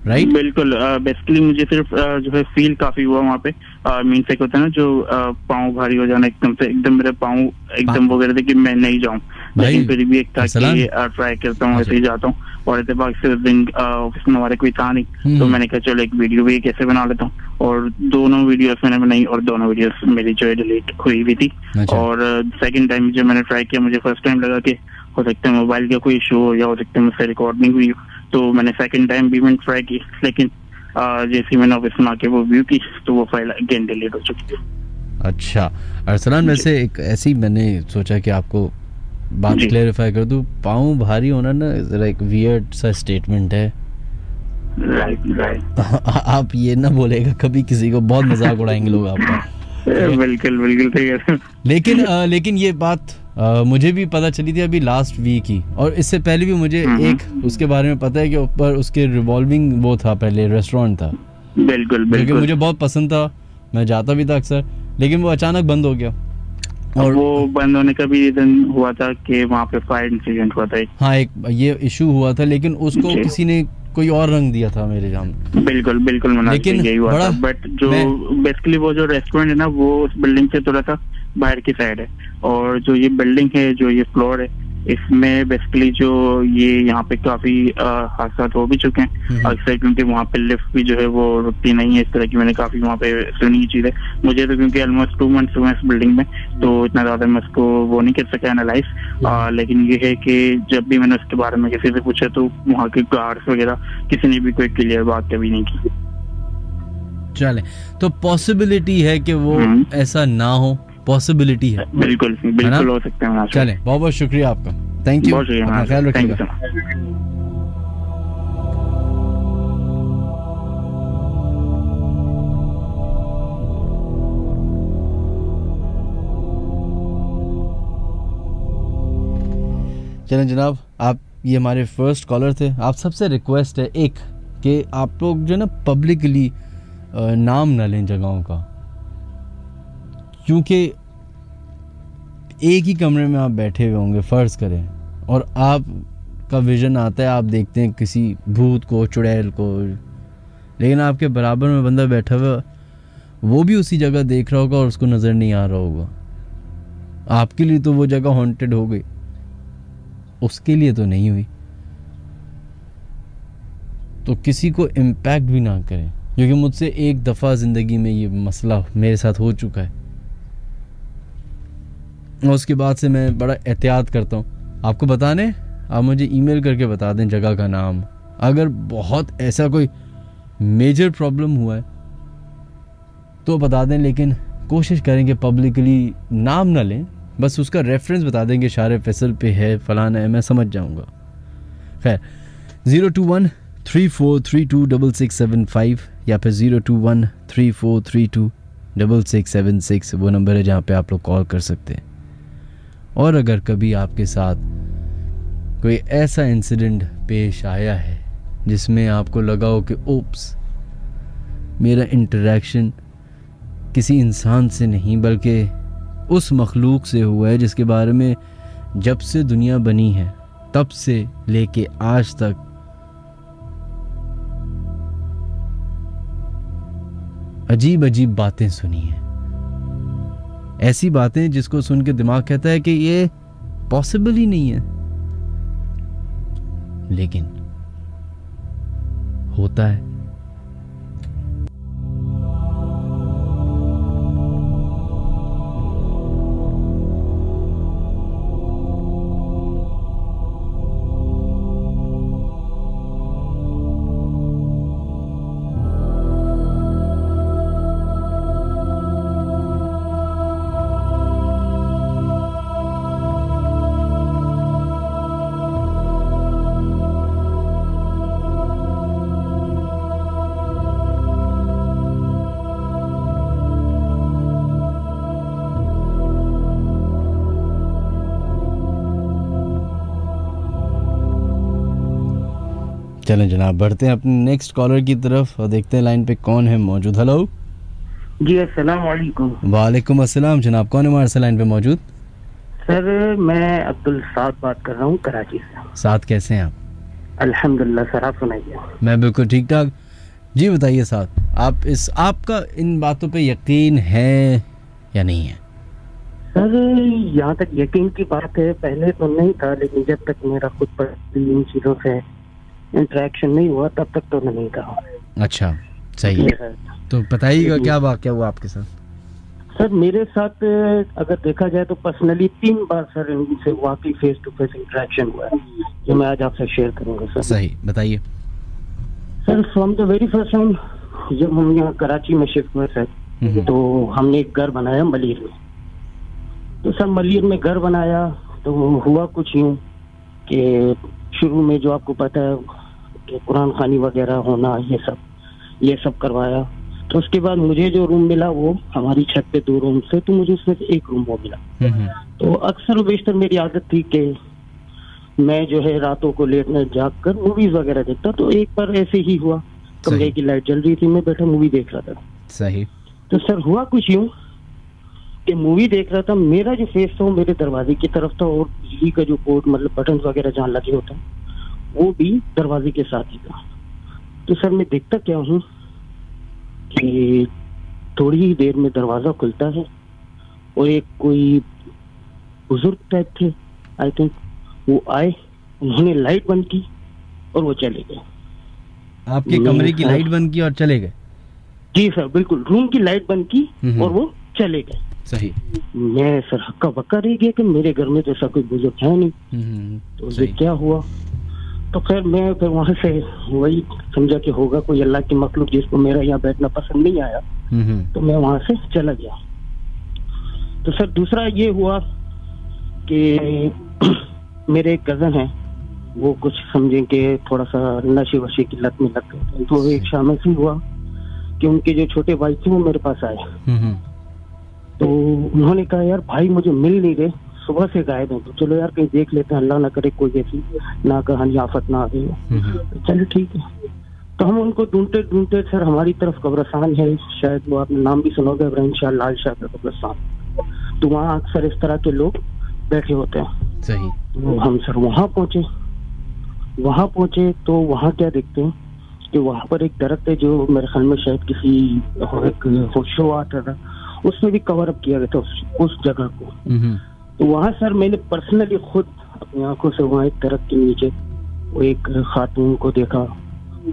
राइट? बिल्कुल, बेसिकली मुझे सिर्फ जो है फील काफी हुआ वहाँ पे। मीन से होता है ना जो पाँव भारी हो जाना एकदम से, एकदम मेरे पाँव एकदम वो कह रहे थे कि मैं नहीं जाऊँ, लेकिन फिर भी एक था कि ट्राई करता हूँ, ऐसे ही जाता हूँ। और इतफाक से उस दिन ऑफिस में हमारे कोई था नहीं, तो मैंने कहा चलो एक वीडियो भी कैसे बना लेता हूँ, और दोनों वीडियोस मैंने बनाई, और दोनों वीडियोस मेरी जो है डिलीट हुई हुई थी। और सेकंड टाइम जब मैंने ट्राई किया, मुझे फर्स्ट टाइम लगा कि हो सकता है मोबाइल का कोई इशू हो, या हो सकता है मुझसे रिकॉर्ड नहीं हुई, तो मैंने सेकंड टाइम भी मैंने ट्राई की, लेकिन जैसे मैंने ऑफिस में आके वो व्यू की तो वो फाइल अगेन डिलीट हो चुकी थी। अच्छा अरसलान, वैसे एक ऐसी मैंने सोचा कि आपको बात क्लेरिफाई कर दूं, पाँव भारी होना ना जरा एक वियर्ड सा स्टेटमेंट है, राइट। आप ये ना बोलेगा कभी किसी को, बहुत मजाक उड़ाएंगे लोग आपका। बिल्कुल बिल्कुल ठीक है। लेकिन ये बात मुझे भी पता चली थी अभी लास्ट वीक ही, और इससे पहले भी मुझे एक उसके बारे में पता है कि ऊपर उसके रिवॉल्विंग वो था, पहले रेस्टोरेंट था, बिल्कुल बिल्कुल, मुझे बहुत पसंद था, मैं जाता भी था अक्सर, लेकिन वो अचानक बंद हो गया। और वो बंद होने का भी रीजन हुआ था कि वहाँ पे फायर इंसिडेंट हुआ था। हाँ, एक ये इशू हुआ था, लेकिन उसको किसी ने कोई और रंग दिया था मेरे सामने। बिल्कुल बिल्कुल, लेकिन यही हुआ था। बट जो बेसिकली वो जो रेस्टोरेंट है ना, वो उस बिल्डिंग से थोड़ा सा बाहर की साइड है, और जो ये बिल्डिंग है, जो ये फ्लोर है, इसमें बेसिकली जो ये यहाँ पे काफी हादसा हो भी चुके हैं अक्सर, क्योंकि वहाँ पे लिफ्ट भी जो है वो रुकती नहीं है। इस तरह की मैंने काफी वहाँ पे सुनी चीज है। मुझे तो क्योंकि ऑलमोस्ट 2 मंथ्स हुए इस बिल्डिंग में, तो इतना ज्यादा मैं उसको वो नहीं कर सका एनालाइज। लेकिन ये है कि जब भी मैंने उसके बारे में किसी से पूछा तो वहाँ के गार्ड्स वगैरह किसी ने भी कोई क्लियर बात कभी नहीं की। चले, तो पॉसिबिलिटी है कि वो ऐसा ना हो, पॉसिबिलिटी है, बिल्कुल बिल्कुल हो सकते हैं। चले, बहुत बहुत शुक्रिया आपका, थैंक यू, अपना ख्याल रखिएगा। चलें जनाब, आप ये हमारे फर्स्ट कॉलर थे। आप सबसे रिक्वेस्ट है एक कि आप लोग जो ना पब्लिकली नाम ना लें जगहों का, क्योंकि एक ही कमरे में आप बैठे हुए होंगे फ़र्ज़ करें, और आप का विज़न आता है, आप देखते हैं किसी भूत को, चुड़ैल को, लेकिन आपके बराबर में बंदा बैठा हुआ, वो भी उसी जगह देख रहा होगा और उसको नज़र नहीं आ रहा होगा। आपके लिए तो वो जगह हॉन्टेड हो गई, उसके लिए तो नहीं हुई। तो किसी को इम्पैक्ट भी ना करें, क्योंकि मुझसे एक दफ़ा ज़िंदगी में ये मसला मेरे साथ हो चुका है, और उसके बाद से मैं बड़ा एहतियात करता हूँ। आपको बताने, आप मुझे ईमेल करके बता दें जगह का नाम, अगर बहुत ऐसा कोई मेजर प्रॉब्लम हुआ है तो बता दें, लेकिन कोशिश करें कि पब्लिकली नाम ना लें, बस उसका रेफरेंस बता देंगे, शारे फैसल पे है, फलाना है, मैं समझ जाऊँगा। खैर, 02134326675 या फिर 02134326676 वो नंबर है जहाँ पे आप लोग कॉल कर सकते हैं। और अगर कभी आपके साथ कोई ऐसा इंसिडेंट पेश आया है जिसमें आपको लगा हो कि ओप्स, मेरा इंटरेक्शन किसी इंसान से नहीं बल्कि उस मखलूक से हुआ है जिसके बारे में जब से दुनिया बनी है तब से लेके आज तक अजीब अजीब बातें सुनी हैं, ऐसी बातें जिसको सुन के दिमाग कहता है कि ये पॉसिबल ही नहीं है, लेकिन होता है। चलें जनाब, बढ़ते हैं अपने नेक्स्ट कॉलर की तरफ और देखते हैं लाइन पे कौन है मौजूद। हेलो जी, अस्सलाम वालेकुम। वालेकुम अस्सलाम जनाब, कौन है हमारे साथ लाइन पे मौजूद? सर मैं अब्दुल साद बात कर रहा हूँ कराची से। साद, कैसे हैं आप? अल्हम्दुलिल्लाह सर, आप सुनाइए। मैं बिल्कुल ठीक ठाक जी। बताइए साद, आपका इन बातों पे यकीन है या नहीं है? सर यहाँ तक यकीन की बात है, पहले तो नहीं था, लेकिन जब तक मेरा खुद पर इन चीजों से इंटरेक्शन नहीं हुआ तब तक तो नहीं था। अच्छा, सही है। तो बताइएगा क्या वाकया हुआ आपके साथ? सर मेरे साथ अगर देखा जाए तो पर्सनली 3 बार सर इनसे वाकई फेस टू फेस इंटरेक्शन हुआ है, जो मैं आज आपसे शेयर करूंगा सर। सही, बताइए sir. From the very first time जब हम यहाँ कराची में शिफ्ट हुए सर, तो हमने एक घर बनाया मलिर में। तो सर मलिर में घर बनाया तो हुआ कुछ यूँ कि शुरू में जो आपको पता है कि कुरान खानी वगैरह होना, ये सब करवाया। तो उसके बाद मुझे जो रूम मिला वो हमारी छत पे 2 रूम से, तो मुझे उसमें से एक रूम वो मिला। तो अक्सर बेशतर मेरी आदत थी कि मैं जो है रातों को लेट में जाग कर मूवीज वगैरह देखता। तो एक बार ऐसे ही हुआ, कमरे की लाइट जल रही थी, मैं बैठा मूवी देख रहा था। सही। तो सर हुआ कुछ यूँ कि मूवी देख रहा था, मेरा जो फेस था वो मेरे दरवाजे की तरफ था और बिजली का जो कोड मतलब बटन वगैरह जहाँ लगे होते हैं वो भी दरवाजे के साथ ही था। तो सर मैं देखता क्या हूँ कि थोड़ी ही देर में दरवाजा खुलता है और एक कोई बुजुर्ग टाइप थे आई थिंक, वो आए, उन्होंने लाइट बंद की और वो चले गए। आपके कमरे की लाइट बंद की और चले गए? जी सर बिल्कुल, रूम की लाइट बंद की और वो चले गए। सही। मैं सर हक्का बक्का रह गया कि मेरे घर में तो ऐसा कोई बुजुर्ग है नहीं, तो ये क्या हुआ। तो खैर मैं फिर वहां से वही समझा कि होगा कोई अल्लाह की मखलूक जिसको मेरा यहाँ बैठना पसंद नहीं आया, तो मैं वहां से चला गया। तो सर दूसरा ये हुआ कि मेरे एक कजन है, वो कुछ समझे कि थोड़ा सा नशे वशे की लत में लग गए। तो एक शाम ऐसी हुआ कि उनके जो छोटे भाई थे वो मेरे पास आए, तो उन्होंने कहा यार भाई मुझे मिल नहीं रहे, सुबह से गायब है, तो चलो यार कहीं देख लेते हैं, अल्लाह ना करे कोई ऐसी ना कहानी आफत ना आ गई हो। चलो ठीक है। तो हम उनको ढूंढते ढूंढते सर हमारी तरफ कब्रिस्तान है, शायद वो आपने नाम भी सुनोगे, इब्राहिम शाह लाल शाह का कब्रिस्तान, तो वहाँ अक्सर इस तरह के लोग बैठे होते हैं। सही। तो हम सर वहाँ पहुंचे तो वहाँ क्या देखते हैं कि वहाँ पर एक दरख्त है जो मेरे ख्याल में शायद किसी शो आता था, उसमें भी कवर अप किया गया था उस जगह को। तो वहाँ सर मैंने पर्सनली खुद अपनी आंखों से वहाँ एक दरख्त के नीचे वो एक खातून को देखा,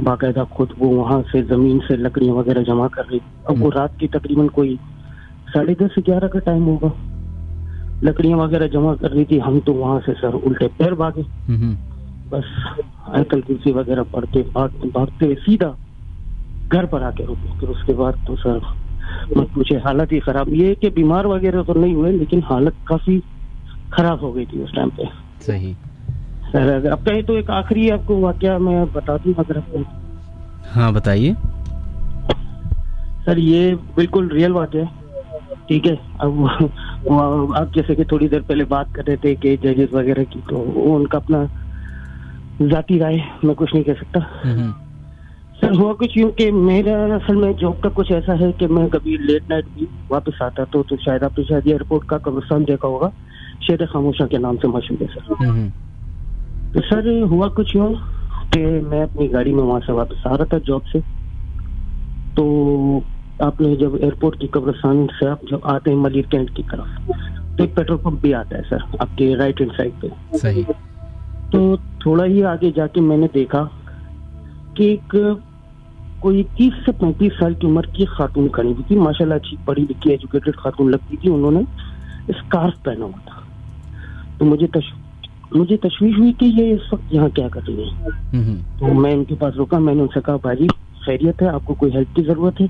बाकायदा खुद वो वहाँ से जमीन से लकड़ियां वगैरह जमा कर रही। अब वो रात की तकरीबन कोई 10:30 से 11 का टाइम होगा, लकड़ियां वगैरह जमा कर रही थी। हम तो वहां से सर उल्टे पैर भागे, बस आयतल कुर्सी वगैरह पढ़ते भागते हुए सीधा घर पर आके रुके। फिर उसके बाद तो सर मत पूछे, हालत ही खराब। ये कि बीमार वगैरह तो नहीं हुए, लेकिन हालत काफी खराब हो गई थी उस टाइम पे। सही सर। अगर अब कहे तो एक आखिरी आपको वाकया मैं बता दूं अगर आपको। हाँ बताइए सर, ये बिल्कुल रियल वाकया है, ठीक है। अब आप जैसे कि थोड़ी देर पहले बात कर रहे थे कि जजेस वगैरह की, तो वो उनका अपना जाती राय, मैं कुछ नहीं कह सकता। सर हुआ कुछ यूँ कि मेरा असल में जॉब का कुछ ऐसा है कि मैं कभी लेट नाइट भी वापस आता तो शायद आपने शायद एयरपोर्ट का कब्रिस्तान देखा होगा, शेर खामोशा के नाम से मशहूर है सर। तो सर हुआ कुछ यूँ कि मैं अपनी गाड़ी में वहां से वापस आ रहा था जॉब से, तो आपने जब एयरपोर्ट की कब्रिस्तान से आप जब आते हैं मलिर कैंट की तरफ, तो एक पेट्रोल पंप भी आता है सर आपके राइट हैंड साइड पे। सही। तो थोड़ा ही आगे जाके मैंने देखा कि एक कोई 30 से 35 साल की उम्र की खातून खड़ी हुई थी, माशाल्लाह अच्छी पढ़ी लिखी एजुकेटेड खातून लगती थी। उन्होंने स्कार्फ पहना हुआ था। तो मुझे तशवीश हुई कि ये इस वक्त यहाँ क्या कर रही है। तो मैं इनके पास रुका, मैंने उनसे कहा बाजी खैरियत है, आपको कोई हेल्प की जरूरत है?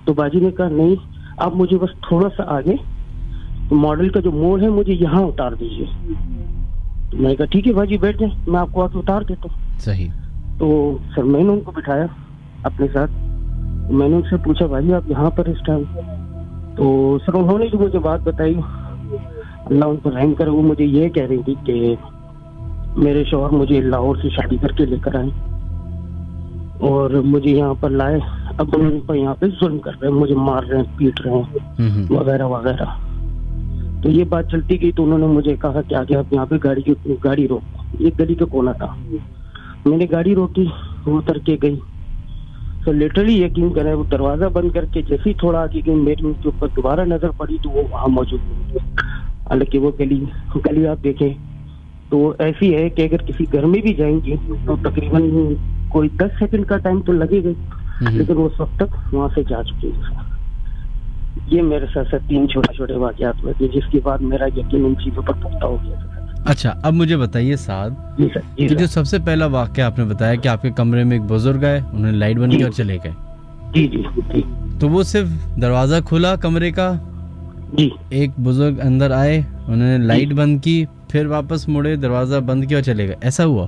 तो बाजी ने कहा नहीं, आप मुझे बस थोड़ा सा आगे मॉडल का जो मोड़ है मुझे यहाँ उतार दीजिए। तो मैंने कहा ठीक है बाजी बैठ जाए, मैं आपको आके उतार देता हूँ। सही। तो सर मैंने उनको बिठाया अपने साथ, मैंने उनसे पूछा भाई आप यहाँ पर इस टाइम? तो सर उन्होंने जो मुझे बात बताई, अल्लाह उन पर रहम करे, वो मुझे ये कह रही थी कि मेरे शौहर मुझे लाहौर से शादी करके लेकर आए और मुझे यहाँ पर लाए, अब उन पर यहाँ पे जुल्म कर रहे हैं, मुझे मार रहे हैं, पीट रहे हैं वगैरह वगैरह। तो ये बात चलती गई, तो उन्होंने मुझे कहा कि आगे आप यहाँ पे गाड़ी रोको। एक गली का कोना था, मैंने गाड़ी रोकी, वो उतर के गई। तो लिटरली यकीन करें, वो दरवाजा बंद करके जैसे ही थोड़ा आगे गई, मेरे उनके ऊपर दोबारा नजर पड़ी तो वो वहाँ मौजूद नहीं। हालांकि वो गली आप देखें तो ऐसी है कि अगर किसी घर में भी जाएंगे तो तकरीबन कोई 10 सेकंड का टाइम तो लगेगा, लेकिन वो सब तक वहां से जा चुकी है। ये मेरे साथ 3 छोटे वाकयात हुए थे, जिसके बाद मेरा यकीन इन चीजों पर पुख्ता हो गया था। अच्छा, अब मुझे बताइए साद कि जो सबसे पहला वाकया आपने बताया कि आपके कमरे में एक बुजुर्ग आए, उन्होंने लाइट बंद की और चले गए। जी। तो वो सिर्फ दरवाजा खुला कमरे का, जी, एक बुजुर्ग अंदर आए, उन्होंने लाइट बंद की, फिर वापस मुड़े, दरवाजा बंद किया और चले गए, ऐसा हुआ?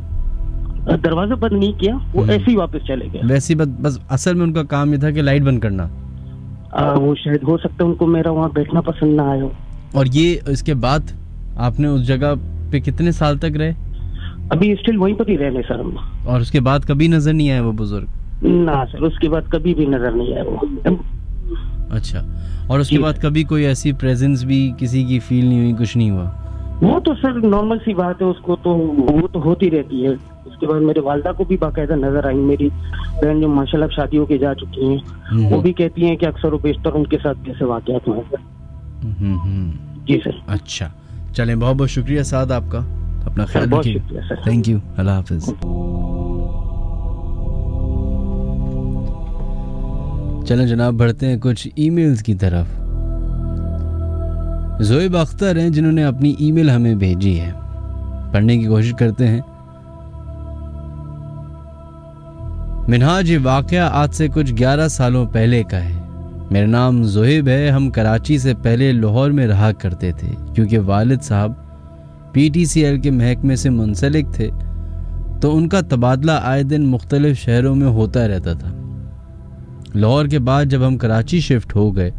दरवाजा बंद नहीं किया, वो ऐसे ही वापस चले गए। वैसे ही बस असल में उनका काम ये था कि लाइट बंद करना। वो शायद हो सकता है उनको मेरा वहाँ बैठना पसंद ना आया। और ये इसके बाद आपने उस जगह पे कितने साल तक रहे? अभी स्टिल वहीं पर ही रह रहे सर हम। और उसके बाद कभी नजर नहीं आया वो बुजुर्ग? ना सर, उसके बाद कभी भी नजर नहीं आया वो। अच्छा, और उसके बाद कभी कोई ऐसी प्रेजेंस भी किसी की फील नहीं हुई, कुछ नहीं हुआ? वो तो सर नॉर्मल सी बात है, उसको तो वो तो होती रहती है। उसके बाद मेरे वालदा को भी बाकायदा नजर आई, मेरी बहन जो माशाल्लाह शादियों के जा चुकी हैं, वो भी कहती हैं कि अक्सर वो बेशतर उनके साथ कैसे वाकयात हुए। जी सर। अच्छा, चलें, बहुत बहुत शुक्रिया साद आपका, अपना ख्याल रखिए। थैंक यू, अल्लाह हाफिज। चलें जनाब, बढ़ते हैं कुछ ईमेल्स की तरफ। ज़ोएब अख्तर हैं जिन्होंने अपनी ईमेल हमें भेजी है, पढ़ने की कोशिश करते हैं। मिनहाज, ये वाक़या आज से कुछ 11 सालों पहले का है। मेरा नाम ज़ोएब है। हम कराची से पहले लाहौर में रहा करते थे, क्योंकि वालिद साहब PTCL के महकमे से मुंसलिक थे, तो उनका तबादला आए दिन मुख्तलिफ शहरों में होता रहता था। लाहौर के बाद जब हम कराची शिफ्ट हो गए,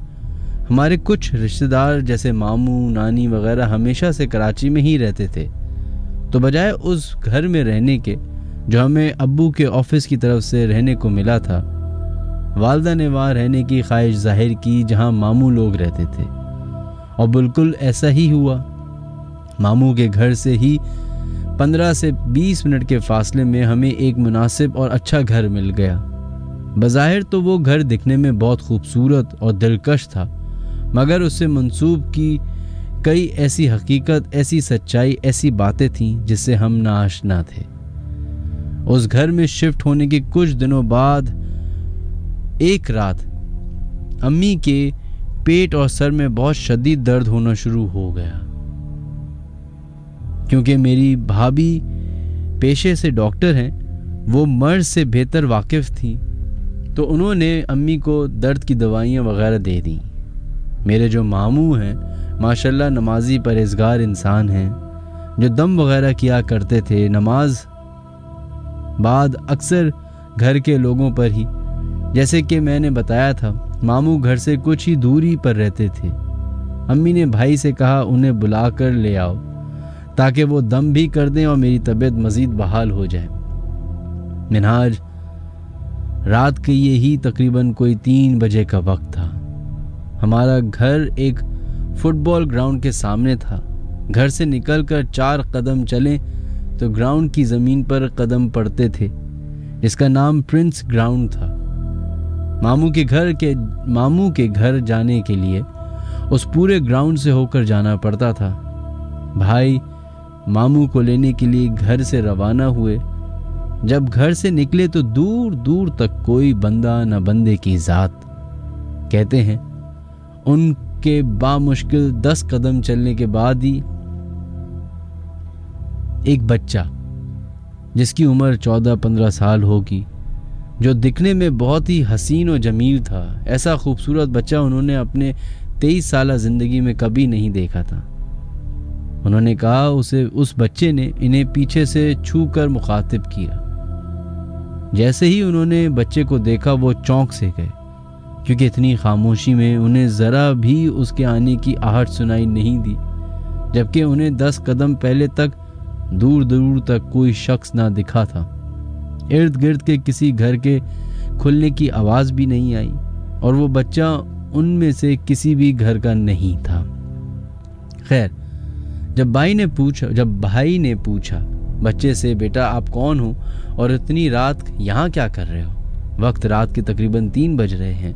हमारे कुछ रिश्तेदार जैसे मामू, नानी वगैरह हमेशा से कराची में ही रहते थे, तो बजाय उस घर में रहने के जो हमें अब्बू के ऑफिस की तरफ से रहने को मिला था, वालदा ने वहाँ रहने की ख्वाहिश जाहिर की जहाँ मामू लोग रहते थे, और बिल्कुल ऐसा ही हुआ। मामू के घर से ही 15 से 20 मिनट के फासले में हमें एक मुनासिब और अच्छा घर मिल गया। बज़ाहिर तो वो घर दिखने में बहुत खूबसूरत और दिलकश था, मगर उससे मंसूब की कई ऐसी हकीकत, ऐसी सच्चाई, ऐसी बातें थीं जिससे हम नाआशना थे। उस घर में शिफ्ट होने के कुछ दिनों बाद एक रात अम्मी के पेट और सर में बहुत शदीद दर्द होना शुरू हो गया। क्योंकि मेरी भाभी पेशे से डॉक्टर हैं, वो मर्ज से बेहतर वाकिफ थी, तो उन्होंने अम्मी को दर्द की दवाइयाँ वगैरह दे दी। मेरे जो मामू हैं माशाल्लाह नमाजी परहेजगार इंसान हैं, जो दम वगैरह किया करते थे। नमाज बाद अक्सर घर के लोगों पर ही, जैसे कि मैंने बताया था, मामू घर से कुछ ही दूरी पर रहते थे। अम्मी ने भाई से कहा उन्हें बुला कर ले आओ ताकि वो दम भी कर दें और मेरी तबीयत मज़ीद बहाल हो जाए। मिनहाज, रात के यही तकरीबन कोई 3 बजे का वक्त था। हमारा घर एक फुटबॉल ग्राउंड के सामने था। घर से निकलकर 4 कदम चलें तो ग्राउंड की ज़मीन पर कदम पड़ते थे, जिसका नाम प्रिंस ग्राउंड था। मामू के घर जाने के लिए उस पूरे ग्राउंड से होकर जाना पड़ता था। भाई मामू को लेने के लिए घर से रवाना हुए। जब घर से निकले तो दूर दूर तक कोई बंदा न बंदे की जात। कहते हैं उनके बामुश्किल 10 कदम चलने के बाद ही एक बच्चा जिसकी उम्र 14-15 साल होगी, जो दिखने में बहुत ही हसीन और जमील था, ऐसा खूबसूरत बच्चा उन्होंने अपने 23 साल जिंदगी में कभी नहीं देखा था। उन्होंने कहा उस बच्चे ने इन्हें पीछे से छू कर मुखातिब किया। जैसे ही उन्होंने बच्चे को देखा वो चौंक से गए, क्योंकि इतनी खामोशी में उन्हें ज़रा भी उसके आने की आहट सुनाई नहीं दी, जबकि उन्हें 10 कदम पहले तक दूर दूर तक कोई शख्स ना दिखा था। इर्द गिर्द के किसी घर के खुलने की आवाज़ भी नहीं आई, और वो बच्चा उनमें से किसी भी घर का नहीं था। खैर, जब भाई ने पूछा बच्चे से, बेटा आप कौन हो और इतनी रात यहाँ क्या कर रहे हो? वक्त रात के तकरीबन 3 बज रहे हैं।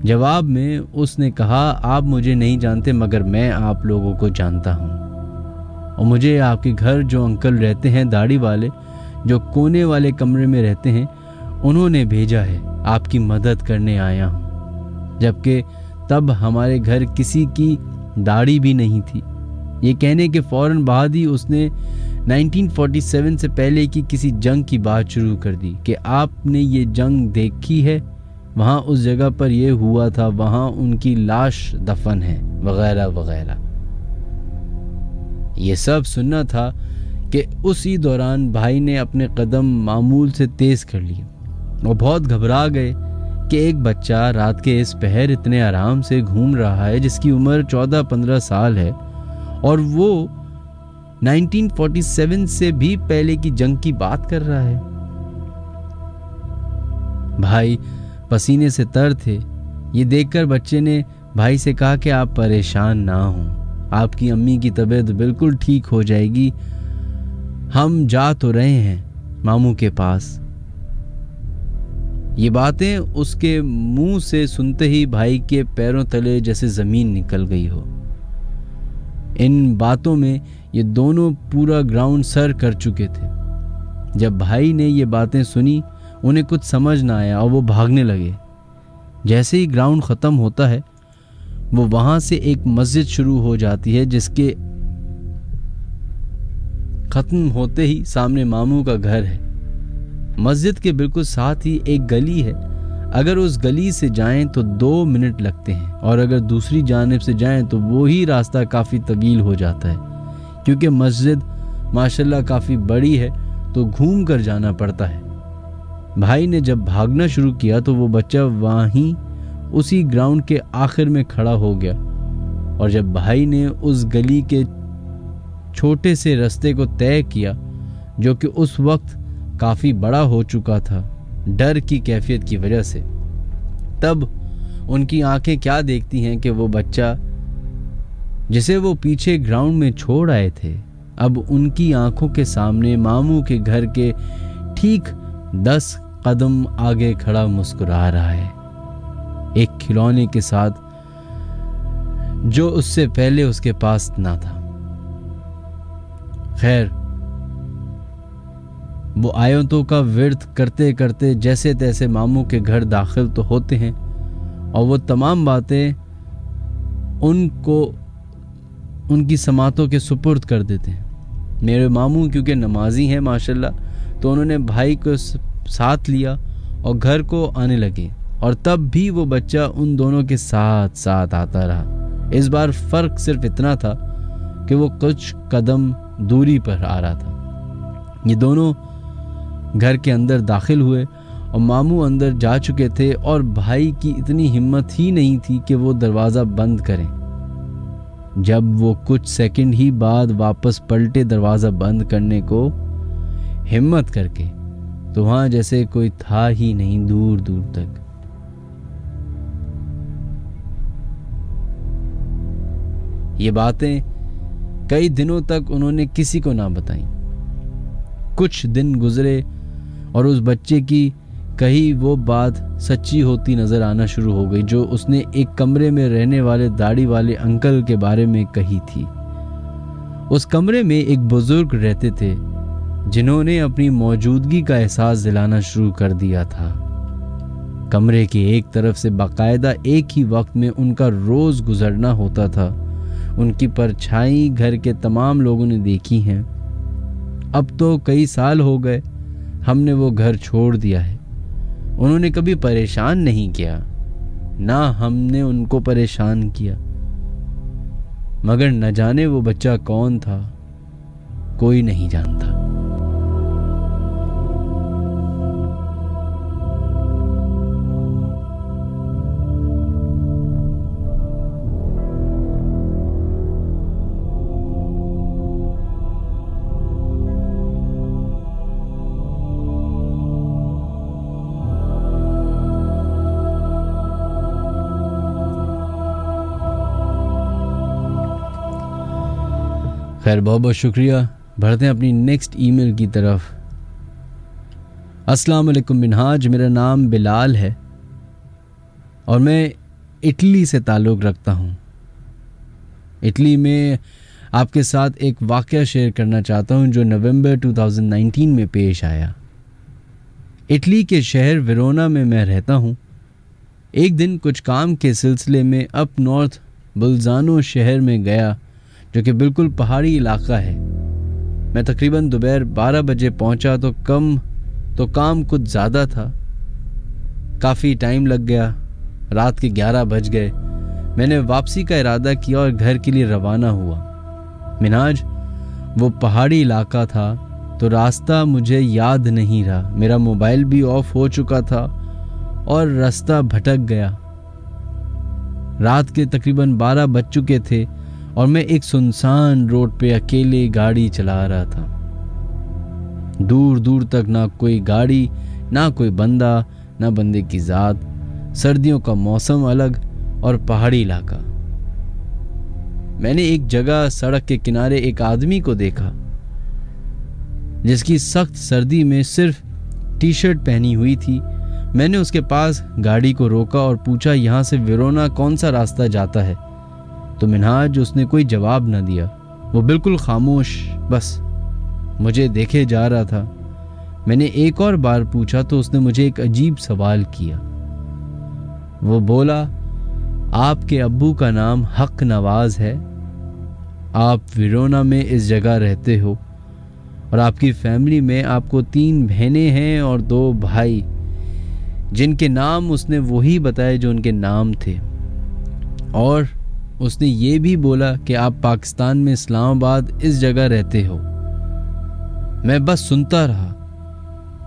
जवाब में उसने कहा, आप मुझे नहीं जानते मगर मैं आप लोगों को जानता हूँ, और मुझे आपके घर जो अंकल रहते हैं दाढ़ी वाले, जो कोने वाले कमरे में रहते हैं, उन्होंने भेजा है। आपकी मदद करने आया हूँ। जबकि तब हमारे घर किसी की दाढ़ी भी नहीं थी। ये कहने के फौरन बाद ही उसने 1947 से पहले की किसी जंग की बात शुरू कर दी कि आपने ये जंग देखी है, वहाँ उस जगह पर ये हुआ था, वहाँ उनकी लाश दफन है, वगैरह वगैरह। ये सब सुनना था कि उसी दौरान भाई ने अपने कदम मामूल से तेज कर लिए और बहुत घबरा गए कि एक बच्चा रात के इस पहर इतने आराम से घूम रहा है, जिसकी उम्र 14-15 साल है, और वो 1947 से भी पहले की जंग की बात कर रहा है। भाई पसीने से तर थे, ये देखकर बच्चे ने भाई से कहा कि आप परेशान ना हों, आपकी अम्मी की तबीयत बिल्कुल ठीक हो जाएगी, हम जा तो रहे हैं मामू के पास। ये बातें उसके मुंह से सुनते ही भाई के पैरों तले जैसे जमीन निकल गई हो। इन बातों में ये दोनों पूरा ग्राउंड सर कर चुके थे। जब भाई ने ये बातें सुनी उन्हें कुछ समझ ना आया और वो भागने लगे। जैसे ही ग्राउंड ख़त्म होता है वो वहाँ से एक मस्जिद शुरू हो जाती है, जिसके ख़त्म होते ही सामने मामू का घर है। मस्जिद के बिल्कुल साथ ही एक गली है। अगर उस गली से जाएं तो 2 मिनट लगते हैं और अगर दूसरी जानिब से जाएं तो वो ही रास्ता काफ़ी तवील हो जाता है। क्योंकि मस्जिद माशाल्लाह काफ़ी बड़ी है तो घूम कर जाना पड़ता है। भाई ने जब भागना शुरू किया तो वो बच्चा वहीं उसी ग्राउंड के आखिर में खड़ा हो गया और जब भाई ने उस गली के छोटे से रास्ते को तय किया, जो कि उस वक्त काफ़ी बड़ा हो चुका था डर की कैफियत की वजह से, तब उनकी आंखें क्या देखती हैं कि वो बच्चा जिसे वो पीछे ग्राउंड में छोड़ आए थे अब उनकी आंखों के सामने मामू के घर के ठीक 10 कदम आगे खड़ा मुस्कुरा रहा है, एक खिलौने के साथ जो उससे पहले उसके पास ना था। खैर, वो आयतों का विर्द करते करते जैसे तैसे मामू के घर दाखिल तो होते हैं और वो तमाम बातें उनको उनकी समातों के सुपुर्द कर देते हैं। मेरे मामू क्योंकि नमाजी हैं माशाल्लाह, तो उन्होंने भाई को साथ लिया और घर को आने लगे और तब भी वो बच्चा उन दोनों के साथ साथ आता रहा। इस बार फ़र्क सिर्फ इतना था कि वो कुछ कदम दूरी पर आ रहा था। ये दोनों घर के अंदर दाखिल हुए और मामू अंदर जा चुके थे और भाई की इतनी हिम्मत ही नहीं थी कि वो दरवाज़ा बंद करें। जब वो कुछ सेकंड ही बाद वापस पलटे दरवाज़ा बंद करने को हिम्मत करके, तो वहाँ जैसे कोई था ही नहीं दूर दूर तक। ये बातें कई दिनों तक उन्होंने किसी को ना बताई। कुछ दिन गुजरे और उस बच्चे की कही वो बात सच्ची होती नजर आना शुरू हो गई जो उसने एक कमरे में रहने वाले दाढ़ी वाले अंकल के बारे में कही थी। उस कमरे में एक बुजुर्ग रहते थे जिन्होंने अपनी मौजूदगी का एहसास दिलाना शुरू कर दिया था। कमरे की एक तरफ से बाकायदा एक ही वक्त में उनका रोज गुजरना होता था। उनकी परछाई घर के तमाम लोगों ने देखी हैं। अब तो कई साल हो गए हमने वो घर छोड़ दिया है। उन्होंने कभी परेशान नहीं किया, ना हमने उनको परेशान किया, मगर न जाने वो बच्चा कौन था, कोई नहीं जानता। खैर, बहुत बहुत शुक्रिया। बढ़ते हैं अपनी नेक्स्ट ईमेल की तरफ। अस्सलाम वालेकुम मिनहाज, मेरा नाम बिलाल है और मैं इटली से ताल्लुक़ रखता हूँ। इटली में आपके साथ एक वाक़या शेयर करना चाहता हूँ जो नवंबर 2019 में पेश आया। इटली के शहर वेरोना में मैं रहता हूँ। एक दिन कुछ काम के सिलसिले में अप नॉर्थ बुल्जानो शहर में गया जो कि बिल्कुल पहाड़ी इलाका है। मैं तकरीबन दोपहर 12 बजे पहुंचा तो काम कुछ ज़्यादा था। काफ़ी टाइम लग गया, रात के 11 बज गए। मैंने वापसी का इरादा किया और घर के लिए रवाना हुआ। मिनाज, वो पहाड़ी इलाका था तो रास्ता मुझे याद नहीं रहा। मेरा मोबाइल भी ऑफ हो चुका था और रास्ता भटक गया। रात के तकरीबन 12 बज चुके थे और मैं एक सुनसान रोड पे अकेले गाड़ी चला रहा था। दूर दूर तक ना कोई गाड़ी, ना कोई बंदा, ना बंदे की ज़ात। सर्दियों का मौसम अलग और पहाड़ी इलाका। मैंने एक जगह सड़क के किनारे एक आदमी को देखा जिसकी सख्त सर्दी में सिर्फ टी शर्ट पहनी हुई थी। मैंने उसके पास गाड़ी को रोका और पूछा, यहाँ से वेरोना कौन सा रास्ता जाता है? तो मिन्हाज, उसने कोई जवाब न दिया। वो बिल्कुल खामोश बस मुझे देखे जा रहा था। मैंने एक और बार पूछा तो उसने मुझे एक अजीब सवाल किया। वो बोला, आपके अब्बू का नाम हक नवाज है, आप वेरोना में इस जगह रहते हो और आपकी फैमिली में आपको 3 बहनें हैं और 2 भाई, जिनके नाम उसने वही बताए जो उनके नाम थे। और उसने ये भी बोला कि आप पाकिस्तान में इस्लामाबाद इस जगह रहते हो। मैं बस सुनता रहा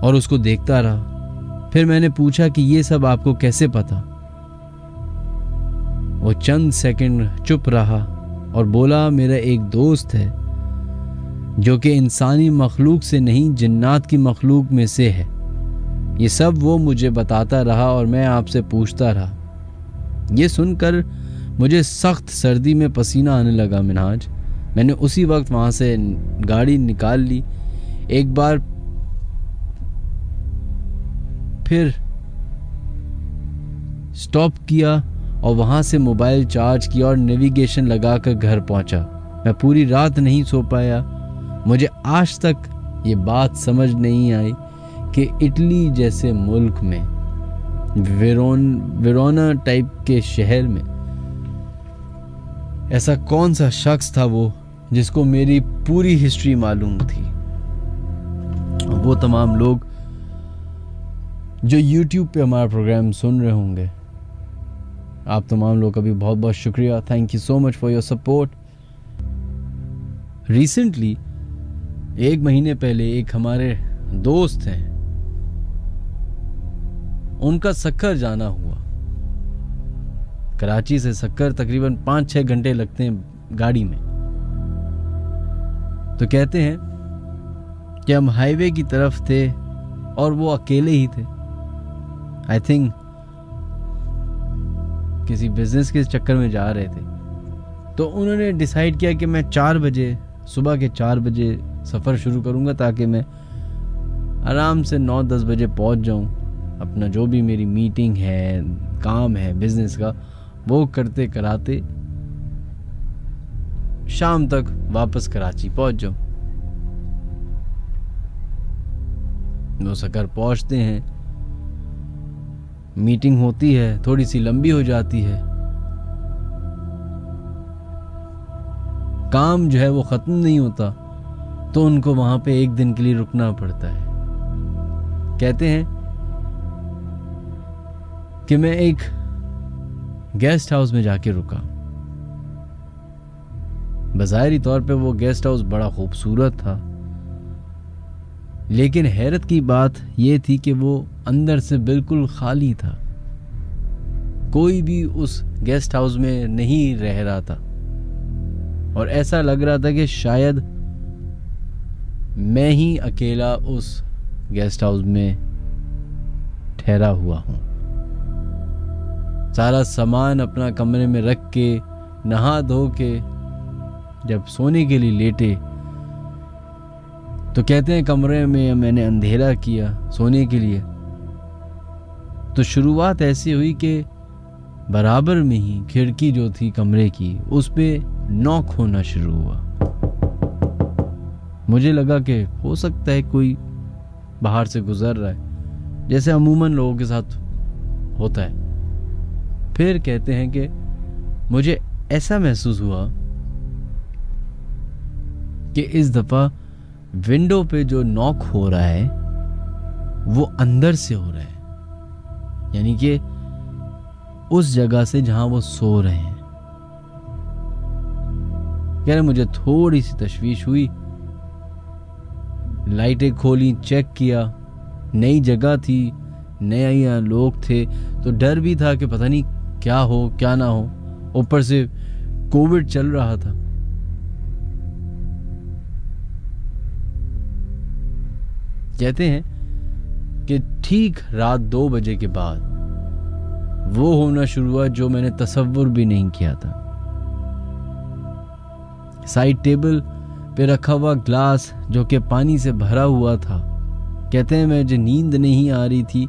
और उसको देखता रहा। फिर मैंने पूछा कि ये सब आपको कैसे पता? वो चंद सेकंड चुप रहा और बोला, मेरा एक दोस्त है जो कि इंसानी मखलूक से नहीं जिन्नात की मखलूक में से है। ये सब वो मुझे बताता रहा और मैं आपसे पूछता रहा। ये सुनकर मुझे सख्त सर्दी में पसीना आने लगा मिन्हाज। मैंने उसी वक्त वहां से गाड़ी निकाल ली, एक बार फिर स्टॉप किया और वहां से मोबाइल चार्ज किया और नेविगेशन लगाकर घर पहुंचा। मैं पूरी रात नहीं सो पाया। मुझे आज तक ये बात समझ नहीं आई कि इटली जैसे मुल्क में, वेरोना टाइप के शहर में, ऐसा कौन सा शख्स था वो जिसको मेरी पूरी हिस्ट्री मालूम थी। वो तमाम लोग जो YouTube पे हमारा प्रोग्राम सुन रहे होंगे, आप तमाम लोग का भी बहुत बहुत शुक्रिया। Thank you so much for your support. Recently 1 महीने पहले एक हमारे दोस्त हैं, उनका सक्कर जाना हुआ। कराची से सक्कर तकरीबन 5-6 घंटे लगते हैं गाड़ी में। तो कहते हैं कि हम हाईवे की तरफ थे और वो अकेले ही थे। आई थिंक किसी बिजनेस के चक्कर में जा रहे थे। तो उन्होंने डिसाइड किया कि मैं 4 बजे, सुबह के 4 बजे सफ़र शुरू करूंगा ताकि मैं आराम से 9-10 बजे पहुंच जाऊं। अपना जो भी मेरी मीटिंग है, काम है बिजनेस का, वो करते कराते शाम तक वापस कराची पहुंच जाऊं। वो सक्कर पहुंचते हैं, मीटिंग होती है, थोड़ी सी लंबी हो जाती है, काम जो है वो खत्म नहीं होता, तो उनको वहां पे 1 दिन के लिए रुकना पड़ता है। कहते हैं कि मैं एक गेस्ट हाउस में जाके रुका। बज़ाहिरी तौर पे वो गेस्ट हाउस बड़ा खूबसूरत था, लेकिन हैरत की बात यह थी कि वो अंदर से बिल्कुल खाली था। कोई भी उस गेस्ट हाउस में नहीं रह रहा था और ऐसा लग रहा था कि शायद मैं ही अकेला उस गेस्ट हाउस में ठहरा हुआ हूं। सारा सामान अपना कमरे में रख के, नहा धो के जब सोने के लिए लेटे, तो कहते हैं कमरे में मैंने अंधेरा किया सोने के लिए। तो शुरुआत ऐसी हुई कि बराबर में ही खिड़की जो थी कमरे की, उस पे नॉक होना शुरू हुआ। मुझे लगा कि हो सकता है कोई बाहर से गुजर रहा है, जैसे अमूमन लोगों के साथ होता है। फिर कहते हैं कि मुझे ऐसा महसूस हुआ कि इस दफा विंडो पे जो नॉक हो रहा है वो अंदर से हो रहा है, यानी कि उस जगह से जहां वो सो रहे हैं। कह रहे मुझे थोड़ी सी तशवीश हुई, लाइटें खोली, चेक किया, नई जगह थी, नए लोग थे, तो डर भी था कि पता नहीं क्या हो क्या ना हो। ऊपर से कोविड चल रहा था। कहते हैं कि ठीक रात 2 बजे के बाद वो होना शुरू हुआ जो मैंने तसव्वुर भी नहीं किया था। साइड टेबल पे रखा हुआ ग्लास जो कि पानी से भरा हुआ था, कहते हैं मुझे नींद नहीं आ रही थी,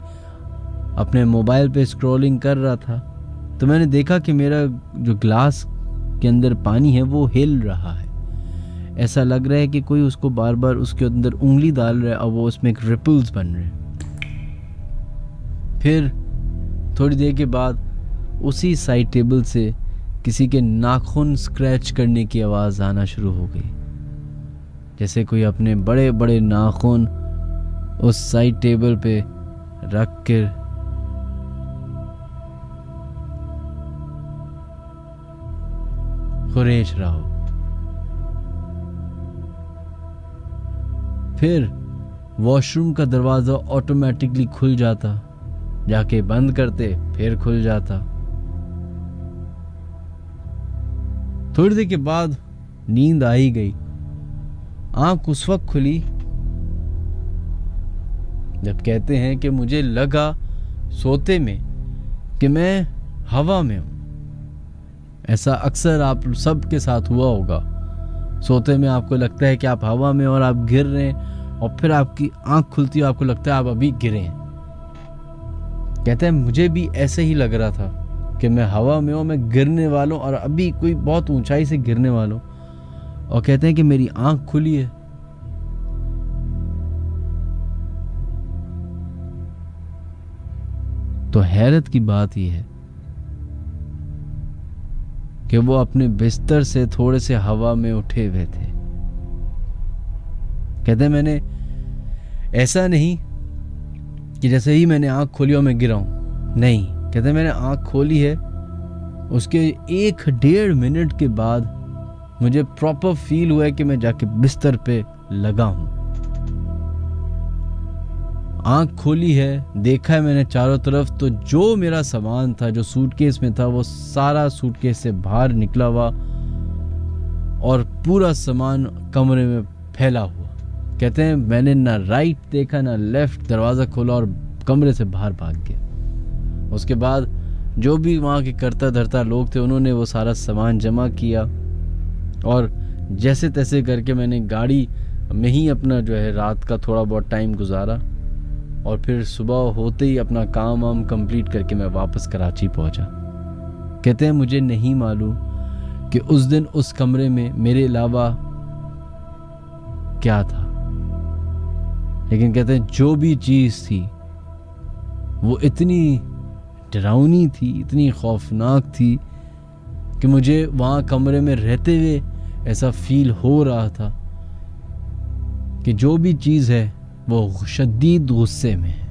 अपने मोबाइल पे स्क्रॉलिंग कर रहा था, तो मैंने देखा कि मेरा जो ग्लास के अंदर पानी है वो हिल रहा है। ऐसा लग रहा है कि कोई उसको बार बार उसके अंदर उंगली डाल रहा है और वो उसमें एक रिपल्स बन रहे हैं। फिर थोड़ी देर के बाद उसी साइड टेबल से किसी के नाखून स्क्रैच करने की आवाज़ आना शुरू हो गई, जैसे कोई अपने बड़े बड़े नाखून उस साइड टेबल पे रख कर खुरेच रहा हो। फिर वॉशरूम का दरवाजा ऑटोमेटिकली खुल जाता, जाके बंद करते फिर खुल जाता। थोड़ी देर के बाद नींद आ ही गई। आंख उस वक्त खुली जब कहते हैं कि मुझे लगा सोते में कि मैं हवा में हूं। ऐसा अक्सर आप सब के साथ हुआ होगा, सोते में आपको लगता है कि आप हवा में और आप गिर रहे हैं, और फिर आपकी आंख खुलती है, आपको लगता है आप अभी गिरे हैं। कहते हैं मुझे भी ऐसे ही लग रहा था कि मैं हवा में हूं, मैं गिरने वाला हूं और अभी कोई बहुत ऊंचाई से गिरने वाला हूं। और कहते हैं कि मेरी आंख खुली है। तो हैरत की बात यह है कि वो अपने बिस्तर से थोड़े से हवा में उठे हुए थे। कहते हैं मैंने ऐसा नहीं कि जैसे ही मैंने आंख खोली और मैं गिरा हूं, नहीं, कहते हैं मैंने आंख खोली है, उसके 1-1.5 मिनट के बाद मुझे प्रॉपर फील हुआ है कि मैं जाके बिस्तर पे लगा हूं। आंख खोली है, देखा है मैंने चारों तरफ, तो जो मेरा सामान था जो सूटकेस में था वो सारा सूटकेस से बाहर निकला हुआ और पूरा सामान कमरे में फैला हुआ। कहते हैं मैंने ना राइट देखा ना लेफ्ट, दरवाज़ा खोला और कमरे से बाहर भाग गया। उसके बाद जो भी वहाँ के करता धरता लोग थे उन्होंने वो सारा सामान जमा किया और जैसे तैसे करके मैंने गाड़ी में ही अपना जो है रात का थोड़ा बहुत टाइम गुजारा और फिर सुबह होते ही अपना काम वाम कंप्लीट करके मैं वापस कराची पहुंचा। कहते हैं मुझे नहीं मालूम कि उस दिन उस कमरे में मेरे अलावा क्या था, लेकिन कहते हैं जो भी चीज़ थी वो इतनी डरावनी थी, इतनी खौफनाक थी कि मुझे वहाँ कमरे में रहते हुए ऐसा फील हो रहा था कि जो भी चीज़ है वो शदीद गुस्से में है।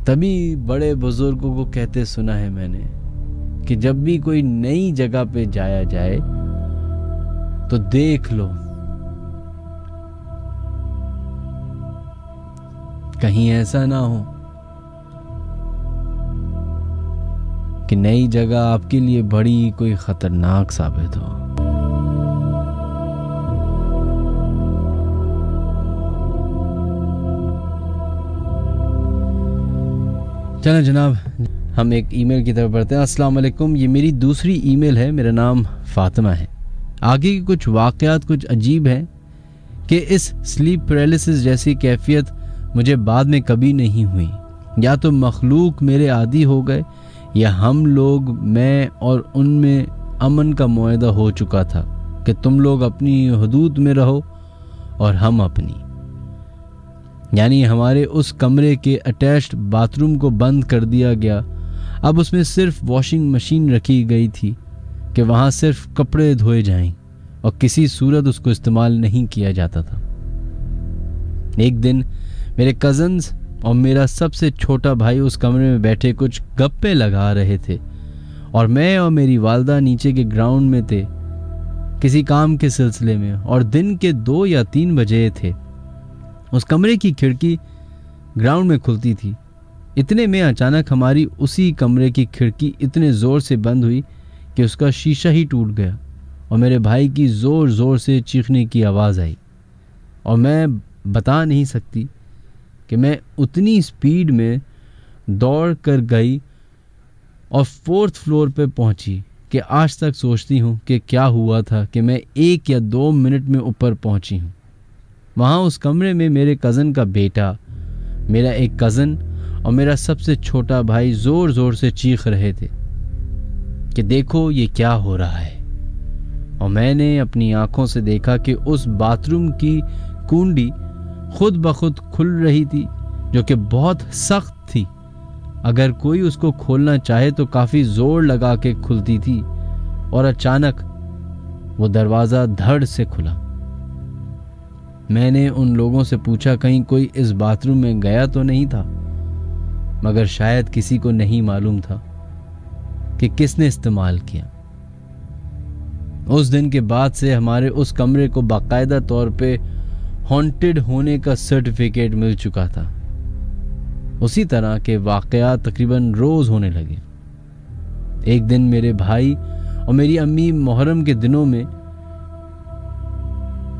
तभी बड़े बुजुर्गों को कहते सुना है मैंने कि जब भी कोई नई जगह पे जाया जाए तो देख लो कहीं ऐसा ना हो कि नई जगह आपके लिए बड़ी कोई खतरनाक साबित हो। चलो जनाब, हम एक ईमेल की तरफ बढ़ते हैं। अस्सलाम वालेकुम, ये मेरी दूसरी ईमेल है, मेरा नाम फातिमा है। आगे के कुछ वाक़यात कुछ अजीब हैं कि इस स्लीप पैरालिसिस जैसी कैफियत मुझे बाद में कभी नहीं हुई। या तो मखलूक मेरे आदी हो गए या हम लोग, मैं और उनमें अमन का मुआहदा हो चुका था कि तुम लोग अपनी हदूद में रहो और हम अपनी। यानी हमारे उस कमरे के अटैच्ड बाथरूम को बंद कर दिया गया। अब उसमें सिर्फ वॉशिंग मशीन रखी गई थी कि वहाँ सिर्फ कपड़े धोए जाएं और किसी सूरत उसको इस्तेमाल नहीं किया जाता था। एक दिन मेरे कज़न्स और मेरा सबसे छोटा भाई उस कमरे में बैठे कुछ गप्पे लगा रहे थे और मैं और मेरी वालदा नीचे के ग्राउंड में थे किसी काम के सिलसिले में, और दिन के 2 या 3 बजे थे। उस कमरे की खिड़की ग्राउंड में खुलती थी। इतने में अचानक हमारी उसी कमरे की खिड़की इतने ज़ोर से बंद हुई कि उसका शीशा ही टूट गया और मेरे भाई की ज़ोर ज़ोर से चीखने की आवाज़ आई। और मैं बता नहीं सकती कि मैं उतनी स्पीड में दौड़ कर गई और 4th फ्लोर पे पहुंची कि आज तक सोचती हूँ कि क्या हुआ था कि मैं 1 या 2 मिनट में ऊपर पहुंची हूँ। वहाँ उस कमरे में मेरे कज़न का बेटा, मेरा एक कज़न और मेरा सबसे छोटा भाई ज़ोर ज़ोर से चीख रहे थे कि देखो ये क्या हो रहा है। और मैंने अपनी आंखों से देखा कि उस बाथरूम की कुंडी खुद ब खुद खुल रही थी, जो कि बहुत सख्त थी। अगर कोई उसको खोलना चाहे तो काफ़ी ज़ोर लगा के खुलती थी। और अचानक वो दरवाज़ा धड़ से खुला। मैंने उन लोगों से पूछा कहीं कोई इस बाथरूम में गया तो नहीं था, मगर शायद किसी को नहीं मालूम था कि किसने इस्तेमाल किया। उस दिन के बाद से हमारे उस कमरे को बाकायदा तौर पे हॉन्टेड होने का सर्टिफिकेट मिल चुका था। उसी तरह के वाक़यात तकरीबन रोज़ होने लगे। एक दिन मेरे भाई और मेरी अम्मी मुहर्रम के दिनों में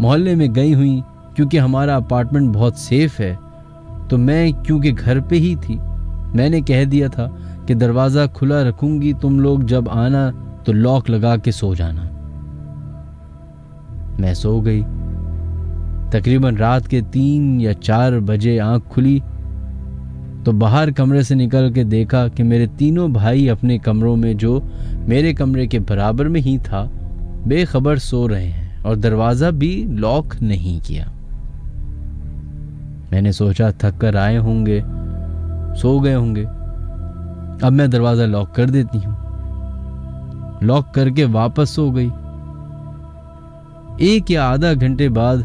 मोहल्ले में गई हुई, क्योंकि हमारा अपार्टमेंट बहुत सेफ है। तो मैं क्योंकि घर पे ही थी, मैंने कह दिया था कि दरवाज़ा खुला रखूंगी, तुम लोग जब आना तो लॉक लगा के सो जाना। मैं सो गई। तकरीबन रात के 3 या 4 बजे आंख खुली तो बाहर कमरे से निकल के देखा कि मेरे तीनों भाई अपने कमरों में, जो मेरे कमरे के बराबर में ही था, बेखबर सो रहे हैं और दरवाज़ा भी लॉक नहीं किया। मैंने सोचा थक कर आए होंगे, सो गए होंगे, अब मैं दरवाज़ा लॉक कर देती हूँ। लॉक करके वापस सो गई। 1 या आधा घंटे बाद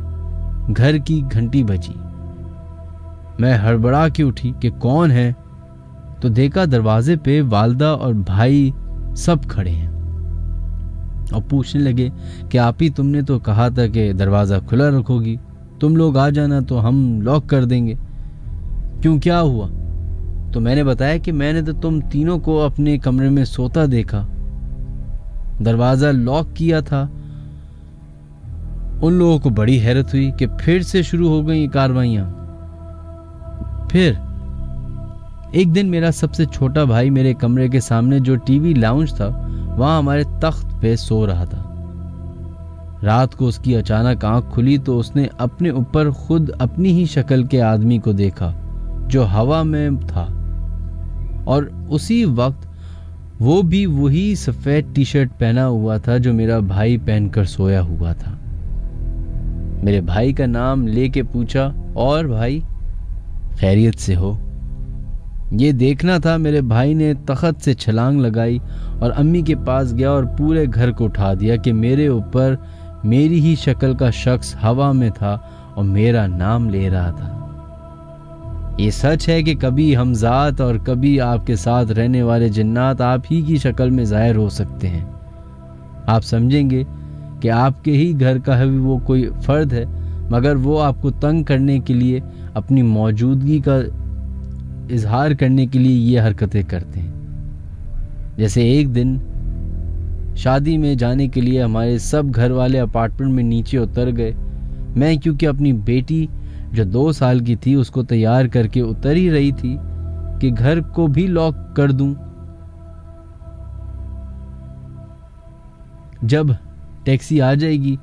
घर की घंटी बजी। मैं हड़बड़ा के उठी कि कौन है, तो देखा दरवाजे पे वालदा और भाई सब खड़े हैं और पूछने लगे कि आप ही तुमने तो कहा था कि दरवाज़ा खुला रखोगी, तुम लोग आ जाना तो हम लॉक कर देंगे, क्यों क्या हुआ? तो मैंने बताया कि मैंने तो तुम तीनों को अपने कमरे में सोता देखा, दरवाज़ा लॉक किया था। उन लोगों को बड़ी हैरत हुई कि फिर से शुरू हो गई कार्रवाइयां। फिर एक दिन मेरा सबसे छोटा भाई मेरे कमरे के सामने जो टीवी लाउंज था, वहां हमारे तख्त पे सो रहा था। रात को उसकी अचानक आंख खुली तो उसने अपने ऊपर खुद अपनी ही शक्ल के आदमी को देखा जो हवा में था, और उसी वक्त वो भी वही सफेद टी शर्ट पहना हुआ था जो मेरा भाई पहनकर सोया हुआ था। मेरे भाई का नाम लेके पूछा, और भाई खैरियत से हो? ये देखना था। मेरे भाई ने तख्त से छलांग लगाई और अम्मी के पास गया और पूरे घर को उठा दिया कि मेरे ऊपर मेरी ही शक्ल का शख्स हवा में था और मेरा नाम ले रहा था। ये सच है कि कभी हमजात और कभी आपके साथ रहने वाले जिन्नात आप ही की शक्ल में ज़ाहिर हो सकते हैं। आप समझेंगे कि आपके ही घर का है वो कोई फ़र्द है, मगर वो आपको तंग करने के लिए, अपनी मौजूदगी का इजहार करने के लिए ये हरकतें करते हैं। जैसे एक दिन शादी में जाने के लिए हमारे सब घर वाले अपार्टमेंट में नीचे उतर गए। मैं क्योंकि अपनी बेटी जो 2 साल की थी उसको तैयार करके उतर ही रही थी कि घर को भी लॉक कर दूं। जब टैक्सी आ जाएगी,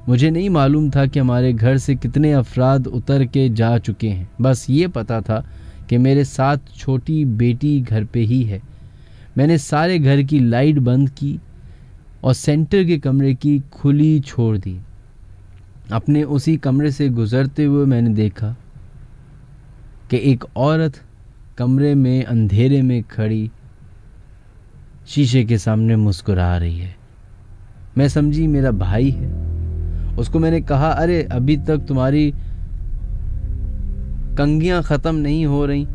मुझे नहीं मालूम था कि हमारे घर से कितने अफराद उतर के जा चुके हैं। बस ये पता था कि मेरे साथ छोटी बेटी घर पे ही है। मैंने सारे घर की लाइट बंद की और सेंटर के कमरे की खुली छोड़ दी। अपने उसी कमरे से गुजरते हुए मैंने देखा कि एक औरत कमरे में अंधेरे में खड़ी शीशे के सामने मुस्कुरा रही है। मैं समझी मेरा भाई है। उसको मैंने कहा, अरे अभी तक तुम्हारी कंघियां ख़त्म नहीं हो रही,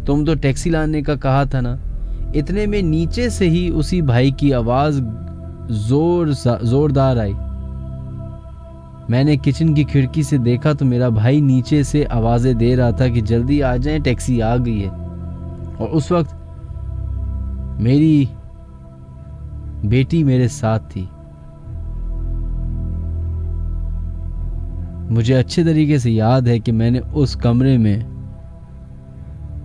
तुम तो टैक्सी लाने का कहा था ना। इतने में नीचे से ही उसी भाई की आवाज़ जोरदार आई। मैंने किचन की खिड़की से देखा तो मेरा भाई नीचे से आवाज़ें दे रहा था कि जल्दी आ जाएं, टैक्सी आ गई है। और उस वक्त मेरी बेटी मेरे साथ थी। मुझे अच्छे तरीके से याद है कि मैंने उस कमरे में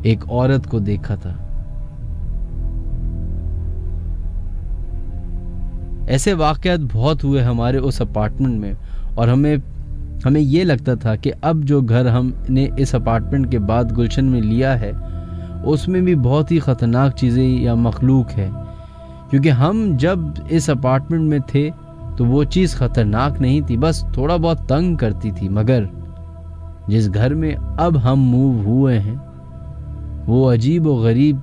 एक औरत को देखा था। ऐसे वाकयात बहुत हुए हमारे उस अपार्टमेंट में, और हमें ये लगता था कि अब जो घर हमने इस अपार्टमेंट के बाद गुलशन में लिया है उसमें भी बहुत ही ख़तरनाक चीज़ें या मखलूक है, क्योंकि हम जब इस अपार्टमेंट में थे तो वो चीज़ ख़तरनाक नहीं थी, बस थोड़ा बहुत तंग करती थी। मगर जिस घर में अब हम मूव हुए हैं वो अजीब व गरीब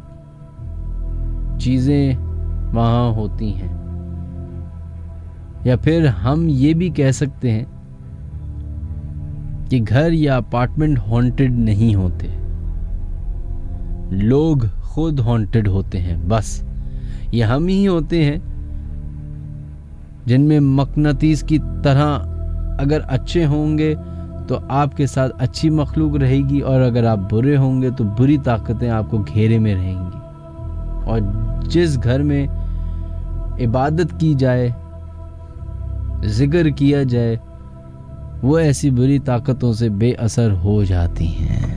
चीज़ें वहाँ होती हैं, या फिर हम ये भी कह सकते हैं कि घर या अपार्टमेंट हॉन्टेड नहीं होते, लोग खुद हॉन्टेड होते हैं। बस ये हम ही होते हैं जिनमें मकनातीस की तरह अगर अच्छे होंगे तो आपके साथ अच्छी मखलूक रहेगी, और अगर आप बुरे होंगे तो बुरी ताकतें आपको घेरे में रहेंगी। और जिस घर में इबादत की जाए, जिक्र किया जाए, वो ऐसी बुरी ताकतों से बेअसर हो जाती हैं।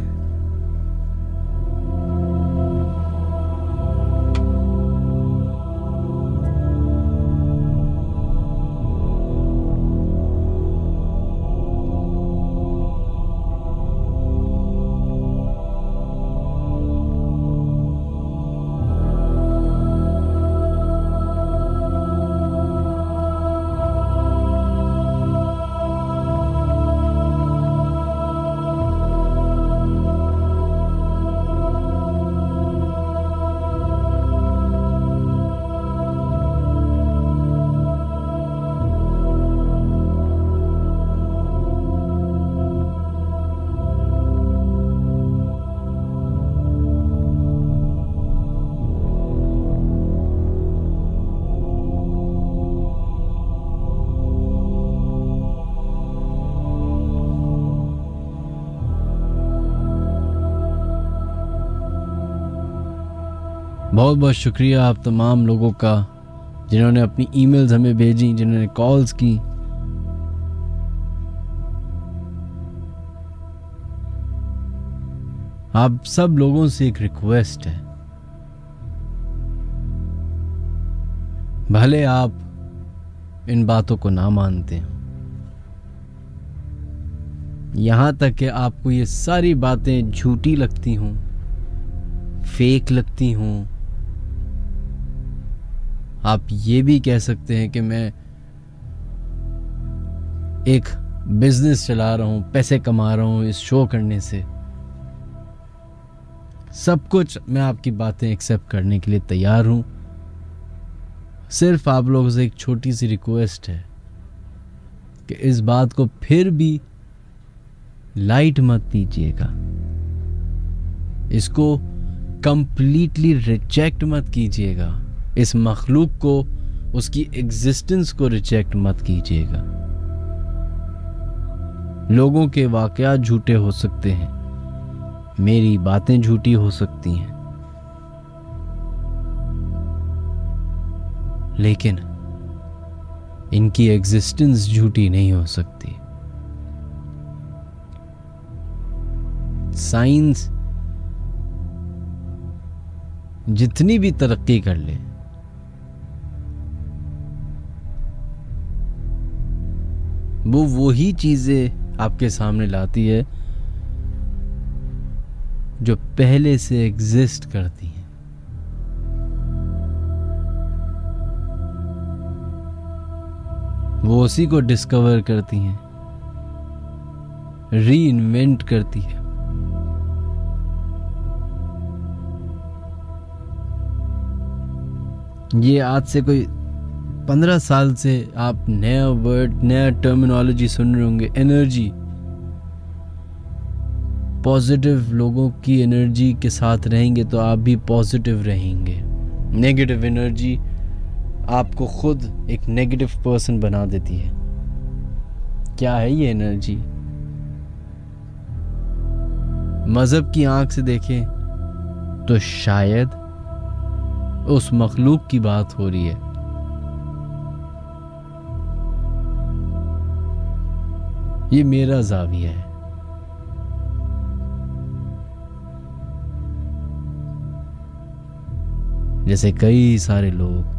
बहुत बहुत शुक्रिया आप तमाम लोगों का जिन्होंने अपनी ईमेल्स हमें भेजी, जिन्होंने कॉल्स की। आप सब लोगों से एक रिक्वेस्ट है, भले आप इन बातों को ना मानते हो, यहां तक कि आपको ये सारी बातें झूठी लगती हों, फेक लगती हों, आप ये भी कह सकते हैं कि मैं एक बिजनेस चला रहा हूं, पैसे कमा रहा हूं इस शो करने से। सब कुछ मैं आपकी बातें एक्सेप्ट करने के लिए तैयार हूं। सिर्फ आप लोगों से एक छोटी सी रिक्वेस्ट है कि इस बात को फिर भी लाइट मत लीजिएगा, इसको कंप्लीटली रिजेक्ट मत कीजिएगा, इस मखलूक को, उसकी एग्जिस्टेंस को रिजेक्ट मत कीजिएगा। लोगों के वाकयात झूठे हो सकते हैं, मेरी बातें झूठी हो सकती हैं, लेकिन इनकी एग्जिस्टेंस झूठी नहीं हो सकती। साइंस जितनी भी तरक्की कर ले, वो वही चीजें आपके सामने लाती है जो पहले से एग्जिस्ट करती हैं। वो उसी को डिस्कवर करती हैं, री इन्वेंट करती है। ये आज से कोई 15 साल से आप नया वर्ड, नया टर्मिनोलॉजी सुन रहे होंगे, एनर्जी। पॉजिटिव लोगों की एनर्जी के साथ रहेंगे तो आप भी पॉजिटिव रहेंगे। नेगेटिव एनर्जी आपको खुद एक नेगेटिव पर्सन बना देती है। क्या है ये एनर्जी? मजहब की आंख से देखें तो शायद उस मखलूक की बात हो रही है। ये मेरा ज़ाविया है। जैसे कई सारे लोग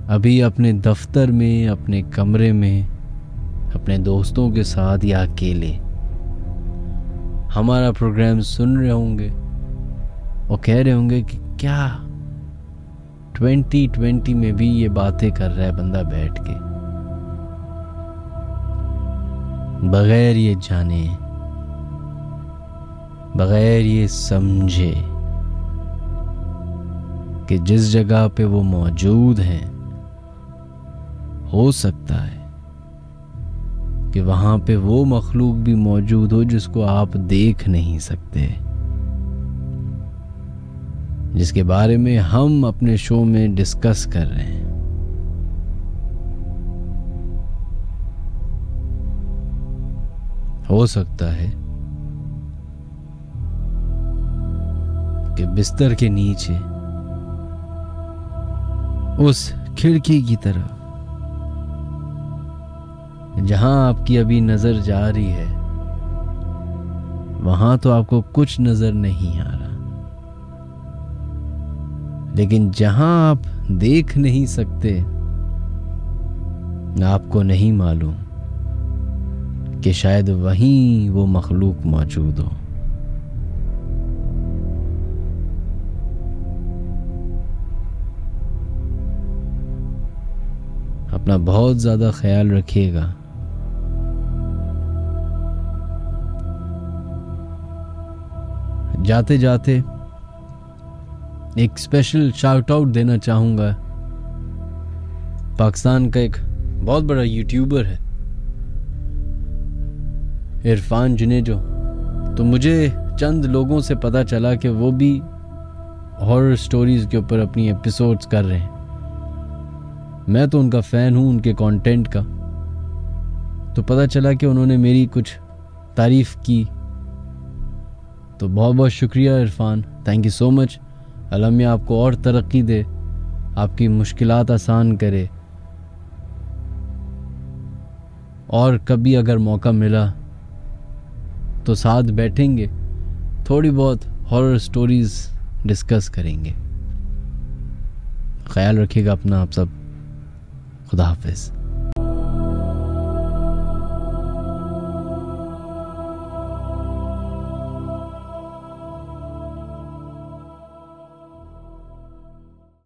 अभी अपने दफ्तर में, अपने कमरे में, अपने दोस्तों के साथ या अकेले हमारा प्रोग्राम सुन रहे होंगे और कह रहे होंगे कि क्या 2020 में भी ये बातें कर रहा है बंदा बैठ के, बगैर ये जाने, बगैर ये समझे कि जिस जगह पे वो मौजूद हैं हो सकता है कि वहां पे वो मखलूक भी मौजूद हो जिसको आप देख नहीं सकते, जिसके बारे में हम अपने शो में डिस्कस कर रहे हैं। हो सकता है कि बिस्तर के नीचे उस खिड़की की तरफ जहां आपकी अभी नजर जा रही है, वहां तो आपको कुछ नजर नहीं आ रहा, लेकिन जहां आप देख नहीं सकते, आपको नहीं मालूम कि शायद वहीं वो मखलूक मौजूद हो। अपना बहुत ज्यादा ख्याल रखिएगा। जाते जाते एक स्पेशल शाउट आउट देना चाहूंगा। पाकिस्तान का एक बहुत बड़ा यूट्यूबर है इरफान जुनेजो। तो मुझे चंद लोगों से पता चला कि वो भी हॉरर स्टोरीज के ऊपर अपनी एपिसोड्स कर रहे हैं। मैं तो उनका फ़ैन हूँ, उनके कंटेंट का। तो पता चला कि उन्होंने मेरी कुछ तारीफ़ की, तो बहुत बहुत शुक्रिया Irfan, thank you so much. Allah मियां आपको और तरक्की दे, आपकी मुश्किलात आसान करे, और कभी अगर मौका मिला तो साथ बैठेंगे, थोड़ी बहुत हॉरर स्टोरीज डिस्कस करेंगे। ख्याल रखिएगा अपना आप सब। खुदा हाफिज़।